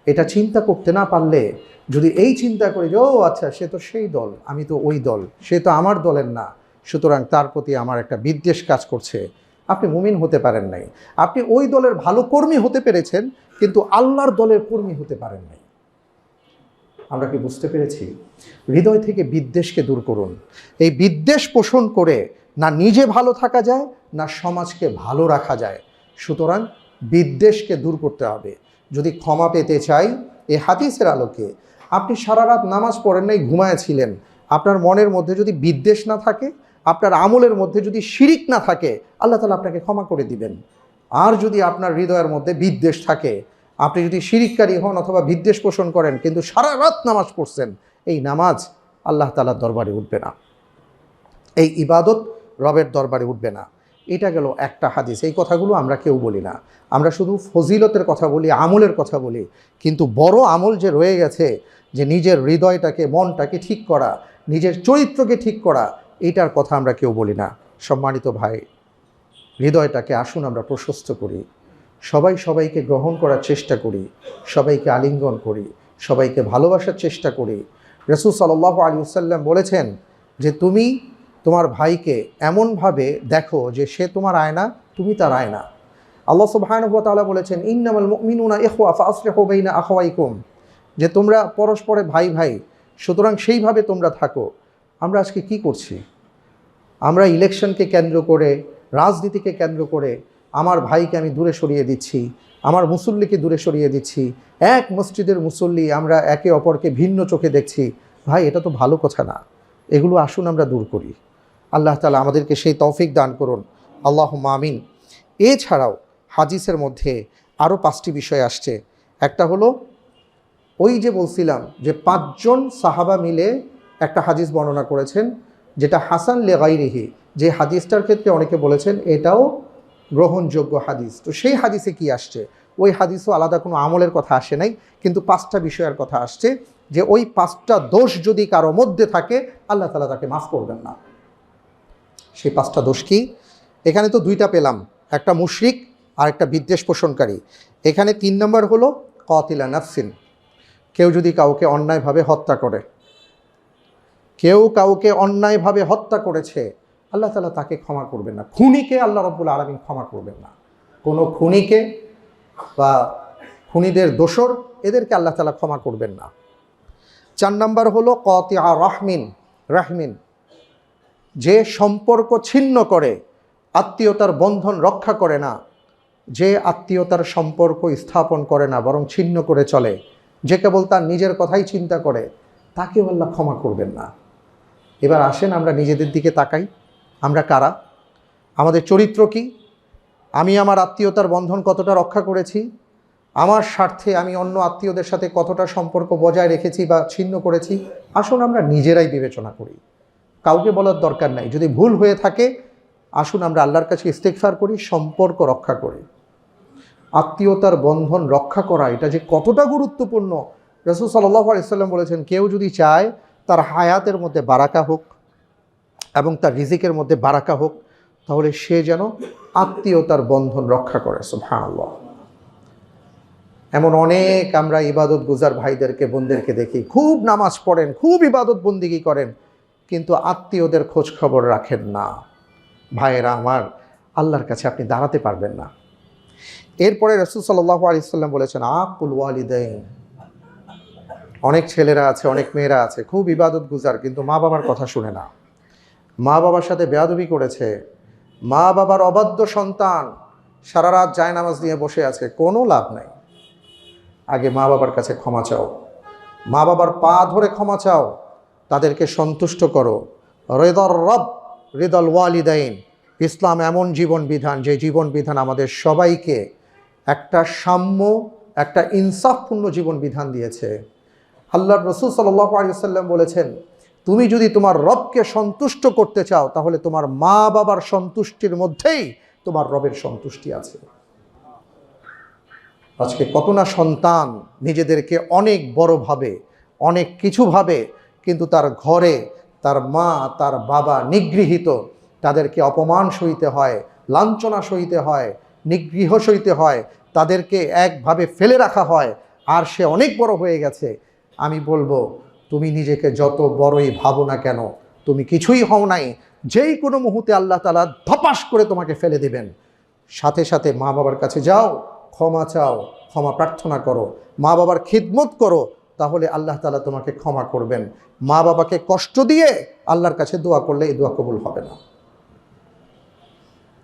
এটা চিন্তা করতে না পারলে, যদি এই চিন্তা করি যে ও আচ্ছা সে তো সেই দল, আমি তো ওই দল, সে তো আমার দলের না, সুতরাং তার প্রতি আমার একটা বিদ্বেষ কাজ করছে, আপনি মুমিন হতে পারেন নাই। আপনি ওই দলের ভালো কর্মী হতে পেরেছেন, কিন্তু আল্লাহর দলের কর্মী হতে পারেন নাই। আমরা কি বুঝতে পেরেছি? হৃদয় থেকে বিদ্বেষকে দূর করুন। এই বিদ্বেষ পোষণ করে না নিজে ভালো থাকা যায়, না সমাজকে ভালো রাখা যায়। সুতরাং বিদ্বেষকে দূর করতে হবে। যদি ক্ষমা পেতে চাই, এই হাদিসের আলোকে, আপনি সারা রাত নামাজ পড়েন নাই, ঘুমায়েছিলেন, আপনার মনের মধ্যে যদি বিদ্বেষ না থাকে, আপনার আমলের মধ্যে যদি শিরিক না থাকে, আল্লাহ তাআলা আপনাকে ক্ষমা করে দিবেন। আর যদি আপনার হৃদয়ের মধ্যে বিদ্বেষ থাকে, আপনি যদি শিরিককারী হন অথবা বিদ্বেষ পোষণ করেন, কিন্তু সারা রাত নামাজ পড়ছেন, এই নামাজ আল্লাহ তাআলার দরবারে উঠবে না, এই ইবাদত রবের দরবারে উঠবে না। এটা গেল একটা হাদিস। এই কথাগুলো আমরা কেউ বলি না, আমরা শুধু ফজিলতের কথা বলি, আমলের কথা বলি, কিন্তু বড় আমল যে রয়ে গেছে, যে নিজের হৃদয়টাকে, মনটাকে ঠিক করা, নিজের চরিত্রকে ঠিক করা, এইটার কথা আমরা কেউ বলি না। সম্মানিত ভাই, হৃদয়টাকে আসুন আমরা প্রশস্ত করি, সবাই সবাইকে গ্রহণ করার চেষ্টা করি, সবাইকে আলিঙ্গন করি, সবাইকে ভালোবাসার চেষ্টা করি। রাসূল সাল্লাল্লাহু আলাইহি ওয়াসাল্লাম বলেছেন যে তুমি তোমার ভাইকে এমনভাবে দেখো যে সে তোমার আয়না, তুমি তার আয়না। আল্লাহ সুবহানাহু ওয়া তাআলা বলেছেন ইন্নামাল মুমিনুনা ইখওয়া ফাআসলিহু বাইনা আখাওয়াইকুম, যে তোমরা পরস্পরে ভাই ভাই, সুতরাং সেইভাবে তোমরা থাকো। আমরা আজকে কি করছি? আমরা ইলেকশনকে কেন্দ্র করে, রাজনীতিকে কেন্দ্র করে আমার ভাইকে আমি দূরে সরিয়ে দিচ্ছি, আমার মুসল্লিকে দূরে সরিয়ে দিচ্ছি। এক মসজিদের মুসল্লি আমরা একে অপরকে ভিন্ন চোখে দেখছি। ভাই, এটা তো ভালো কথা না। এগুলো আসুন আমরা দূর করি। আল্লাহ তাআলা আমাদেরকে সেই তৌফিক দান করুন, আল্লাহুম্মা আমিন। এছাড়াও হাদিসের মধ্যে আরও 5টি বিষয় আসছে। একটা হলো ওই যে বলছিলাম যে 5 জন সাহাবা মিলে একটা হাদিস বর্ণনা করেছেন, যেটা হাসান লিগাইরিহি, যে হাদিসটার ক্ষেত্রে অনেকে বলেছেন এটাও গ্রহণযোগ্য হাদিস। তো সেই হাদিসে কি আসছে? ওই হাদিসও আলাদা কোনো আমলের কথা আসে নাই, কিন্তু 5টা বিষয়ের কথা আসছে, যে ওই 5টা দোষ যদি কারো মধ্যে থাকে, আল্লাহ তাআলা তাকে মাফ করবেন না। সেই 5টা দোষ কি? এখানে তো 2টা পেলাম, একটা মুশরিক আর একটা বিদ্বেষ পোষণকারী। এখানে 3 নম্বর হলো কাতিলা নাফসিন, কেউ যদি কাউকে অন্যায়ভাবে হত্যা করে, কেউ কাউকে অন্যায়ভাবে হত্যা করেছে, আল্লাহ তাআলা তাকে ক্ষমা করবেন না। খুনিকে আল্লাহ রাব্বুল আলামিন ক্ষমা করবেন না। কোনো খুনিকে বা খুনিদের দোসর এদেরকে আল্লাহ তাআলা ক্ষমা করবেন না। 4 নাম্বার হলো কাতিআ রাহমিন, যে সম্পর্ক ছিন্ন করে, আত্মীয়তার বন্ধন রক্ষা করে না, যে আত্মীয়তার সম্পর্ক স্থাপন করে না বরং ছিন্ন করে চলে, যে কেবল তার নিজের কথাই চিন্তা করে, তাকেও আল্লাহ ক্ষমা করবেন না। এবার আসেন আমরা নিজেদের দিকে তাকাই, আমরা কারা, আমাদের চরিত্র কি, আমি আমার আত্মীয়তার বন্ধন কতটা রক্ষা করেছি, আমার স্বার্থে আমি অন্য আত্মীয়দের সাথে কতটা সম্পর্ক বজায় রেখেছি বা ছিন্ন করেছি। আসুন আমরা নিজেরাই বিবেচনা করি, কাউকে বলার দরকার নাই। যদি ভুল হয়ে থাকে আসুন আমরা আল্লাহর কাছে ইস্তেগফার করি, সম্পর্ক রক্ষা করি। আত্মীয়তার বন্ধন রক্ষা করা এটা যে কতটা গুরুত্বপূর্ণ, রাসূল সাল্লাল্লাহু আলাইহি ওয়াসাল্লাম বলেছেন, কেউ যদি চায় তার হায়াতের মধ্যে বারাকা হোক এবং তার রিজিকের মধ্যে বারাকা হোক, তাহলে সে যেন আত্মীয়তার বন্ধন রক্ষা করে। সুবহানাল্লাহ। এমন অনেক আমরা ইবাদত গুজার ভাইদেরকে বোনদেরকে দেখি, খুব নামাজ পড়েন, খুব ইবাদত বন্দিগি করেন, কিন্তু আত্মীয়দের খোঁজ খবর রাখেন না। ভাইয়েরা আমার, আল্লাহর কাছে আপনি দাঁড়াতে পারবেন না। এরপরে রাসূল সাল্লাল্লাহু আলাইহি ওয়াসাল্লাম বলেছেন আকুল ওয়ালিদাইন। অনেক ছেলেরা আছে, অনেক মেয়েরা আছে খুব ইবাদত গুজার, কিন্তু মা বাবার কথা শুনে না, মা বাবার সাথে বেয়াদবি করেছে, মা বাবার অবাধ্য সন্তান, সারা রাত জায়নামাজ নিয়ে বসে আছে, কোনো লাভ নাই। আগে মা বাবার কাছে ক্ষমা চাও, মা বাবার পা ধরে ক্ষমা চাও, তাদেরকে সন্তুষ্ট করো। রিদার রব রিদাল ওয়ালিদাইন। ইসলাম এমন জীবন বিধান, যে জীবন বিধান আমাদের সবাইকে একটা সাম্য, একটা ইনসাফপূর্ণ জীবন বিধান দিয়েছে। আল্লাহর রাসূল সাল্লাল্লাহু আলাইহি ওয়াসাল্লাম বলেছেন, তুমি যদি তোমার রবকে সন্তুষ্ট করতে চাও, তাহলে তোমার মা বাবার সন্তুষ্টির মধ্যেই তোমার রবের সন্তুষ্টি আছে। আজকে কত না সন্তান নিজেদেরকে অনেক বড় ভাবে, অনেক কিছু ভাবে, কিন্তু তার ঘরে তার মা তার বাবা নিগৃহীত, তাদেরকে অপমান সইতে হয়, লাঞ্ছনা সইতে হয়, নিগৃহ সইতে হয়, তাদেরকে একভাবে ফেলে রাখা হয়, আর সে অনেক বড় হয়ে গেছে। আমি বলবো, তুমি নিজেকে যত বড়ই ভাবো না কেন, তুমি কিছুই হও নাই। যেই কোনো মুহূর্তে আল্লাহ তাআলা ধপাস করে তোমাকে ফেলে দেবেন। সাথে সাথে মা বাবার কাছে যাও, ক্ষমা চাও, ক্ষমা প্রার্থনা করো, মা বাবার খিদমত করো, তাহলে আল্লাহ তাআলা তোমাকে ক্ষমা করবেন। মা বাবাকে কষ্ট দিয়ে আল্লাহর কাছে দোয়া করলে এই দোয়া কবুল হবে না।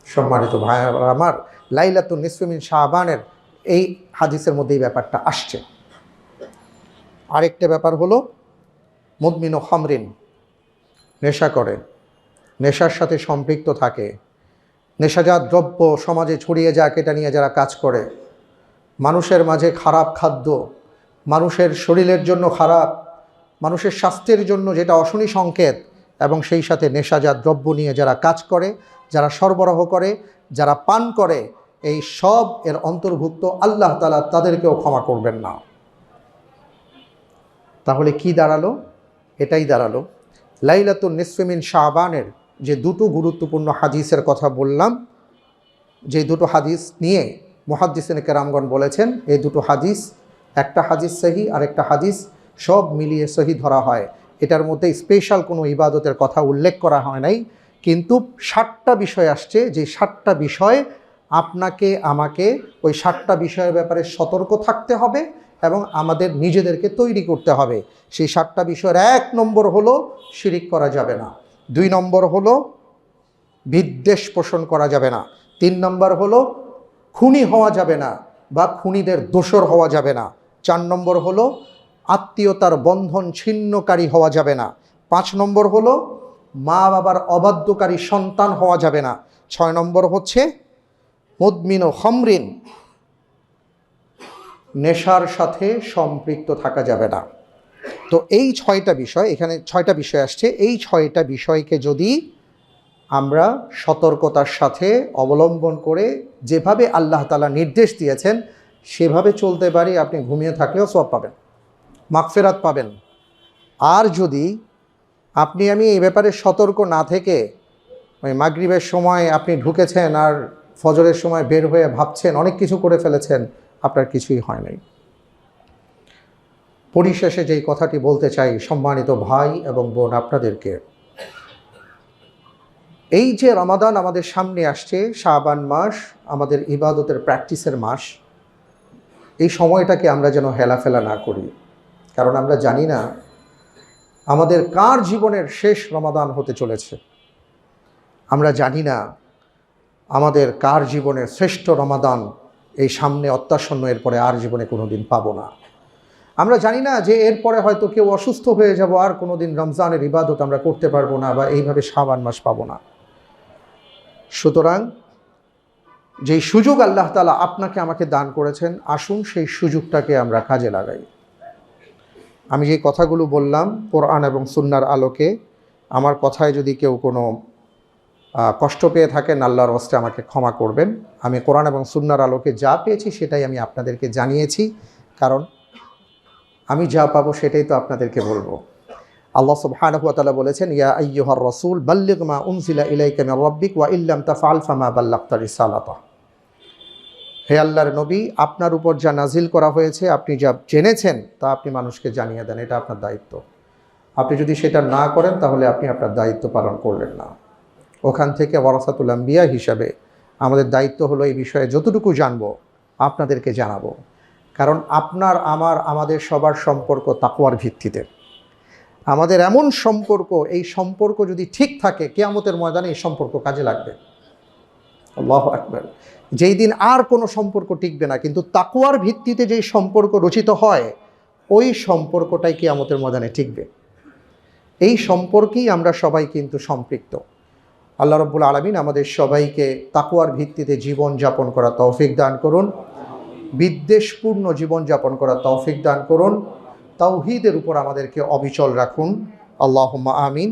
সম্মানিত ভাই আমার, লাইলাতুন নিসফি মিন শাবানের এই হাদিসের মধ্যে এই ব্যাপারটা আসছে। আরেকটা ব্যাপার হলো মুদমিনু খামরিন, নেশা করে, নেশার সাথে সম্পৃক্ত থাকে, নেশাজাত দ্রব্য সমাজে ছড়িয়ে যাক এটা নিয়ে যারা কাজ করে, মানুষের মাঝে খারাপ খাদ্য, মানুষের শরীরের জন্য খারাপ, মানুষের স্বাস্থ্যের জন্য যেটা অশনি সংকেত, এবং সেই সাথে নেশাজাত দ্রব্য নিয়ে যারা কাজ করে, যারা সরবরাহ করে, যারা পান করে, এই সব এর অন্তর্ভুক্ত। আল্লাহ তাআলা তাদেরকেও ক্ষমা করবেন না। তাহলে কি দাঁড়ালো? এটাই দাঁড়ালো লাইলাতুন নিসফি মিন শাবানের যে দুটো গুরুত্বপূর্ণ হাদিসের কথা বললাম, যে দুটো হাদিস নিয়ে মুহাদ্দিসিনে কেরামগণ বলেছেন এই দুটো হাদিস, একটা হাদিস সহি আর একটা হাদিস সব মিলিয়ে সহি ধরা হয়। এটার মধ্যে স্পেশাল কোনো ইবাদতের কথা উল্লেখ করা হয় নাই, কিন্তু 7টা বিষয় আসছে, যে 7টা বিষয় আপনাকে আমাকে ওই 7টা বিষয়ের ব্যাপারে সতর্ক থাকতে হবে এবং আমাদের নিজেদেরকে তৈরি করতে হবে। সেই 7টা বিষয়ের 1 নম্বর হলো শিরিক করা যাবে না, 2 নম্বর হলো বিদ্বেষ পোষণ করা যাবে না, 3 নম্বর হলো খুনি হওয়া যাবে না বা খুনিদের দোসর হওয়া যাবে না, 4 নম্বর হলো আত্মীয়তার বন্ধন ছিন্নকারী হওয়া যাবে না, 5 নম্বর হলো মা বাবার অবাধ্যকারী সন্তান হওয়া যাবে না, 6 নম্বর হচ্ছে মুদমিনু খামরিন, নেশার সাথে সম্পৃক্ত থাকা যাবে না। তো এই 6টা বিষয়, এখানে 6টা বিষয় আসছে, এই 6টা বিষয়কে যদি আমরা সতর্কতার সাথে অবলম্বন করে যেভাবে আল্লাহ তাআলা নির্দেশ দিয়েছেন সেভাবে চলতে পারি, আপনি ঘুমিয়ে থাকলেও সওয়াব পাবেন, মাগফিরাত পাবেন। আর যদি আপনি আমি এই ব্যাপারে সতর্ক না থেকে ওই মাগরিবের সময় আপনি ঢুকেছেন আর ফজরের সময় বের হয়ে ভাবছেন অনেক কিছু করে ফেলেছেন, আপনার কিছুই হয় নাই। পরিশেষে যেই কথাটি বলতে চাই সম্মানিত ভাই এবং বোন আপনাদেরকে, এই যে রমাদান আমাদের সামনে আসছে, শাবান মাস আমাদের ইবাদতের প্র্যাকটিসের মাস, এই সময়টাকে আমরা যেন হেলাফেলা না করি। কারণ আমরা জানি না আমাদের কার জীবনের শেষ রমাদান হতে চলেছে। আমরা জানি না আমাদের কার জীবনের শ্রেষ্ঠ রমাদান এই সামনে অত্যাসন্ন, এরপরে আর জীবনে কোনো দিন পাবো না। আমরা জানি না যে এরপরে হয়তো কেউ অসুস্থ হয়ে যাব, আর কোনো দিন রমজানের ইবাদত আমরা করতে পারবো না, বা এইভাবে শাবান মাস পাবো না। সুতরাং যেই সুযোগ আল্লাহ তাআলা আপনাকে আমাকে দান করেছেন, আসুন সেই সুযোগটাকে আমরা কাজে লাগাই। আমি যে কথাগুলো বললাম কোরআন এবং সুন্নাহর আলোকে, আমার কথায় যদি কেউ কোনো কষ্ট পেয়ে থাকেন, আল্লাহর ওয়াস্তে আমাকে ক্ষমা করবেন। আমি কোরআন এবং সুন্নাহর আলোকে যা পেয়েছি সেটাই আমি আপনাদেরকে জানিয়েছি, কারণ আমি যা পাবো সেটাই তো আপনাদেরকে বলবো। আল্লাহ সুবহানাহু ওয়া তাআলা বলেছেন, ইয়া আইয়ুহার রাসূল বাল্লিগ মা উনজিলা ইলাইকা মির রাব্বিক ওয়া ইল্লাম তাফআল ফামা বাল্লাগতা রিসালাতা। হে আল্লাহর নবী, আপনার উপর যা নাজিল করা হয়েছে, আপনি যা জেনেছেন তা আপনি মানুষকে জানিয়ে দেন, এটা আপনার দায়িত্ব। আপনি যদি সেটা না করেন তাহলে আপনি আপনার দায়িত্ব পালন করলেন না। ওখান থেকে ওয়ারাসাতুল আম্বিয়া হিসাবে আমাদের দায়িত্ব হলো এই বিষয়ে যতটুকু জানবো আপনাদেরকে জানাবো। কারণ আপনার আমাদের সবার সম্পর্ক তাকওয়ার ভিত্তিতে। আমাদের এমন সম্পর্ক, এই সম্পর্ক যদি ঠিক থাকে, কিয়ামতের ময়দানে এই সম্পর্ক কাজে লাগবে। আল্লাহু আকবার। যেই দিন আর কোনো সম্পর্ক টিকবে না, কিন্তু তাকওয়ার ভিত্তিতে যেই সম্পর্ক রচিত হয়, ওই সম্পর্কটাই কিয়ামতের ময়দানে টিকবে। এই সম্পর্কেই আমরা সবাই কিন্তু সম্পৃক্ত। আল্লাহ রাব্বুল আলামিন আমাদের সবাইকে তাকওয়ার ভিত্তিতে জীবন যাপন করা তৌফিক দান করুন, বিদ্বেষপূর্ণ জীবন যাপন করা তৌফিক দান করুন, তাওহীদের উপর আমাদেরকে অবিচল রাখুন। আল্লাহুম্মা আমিন।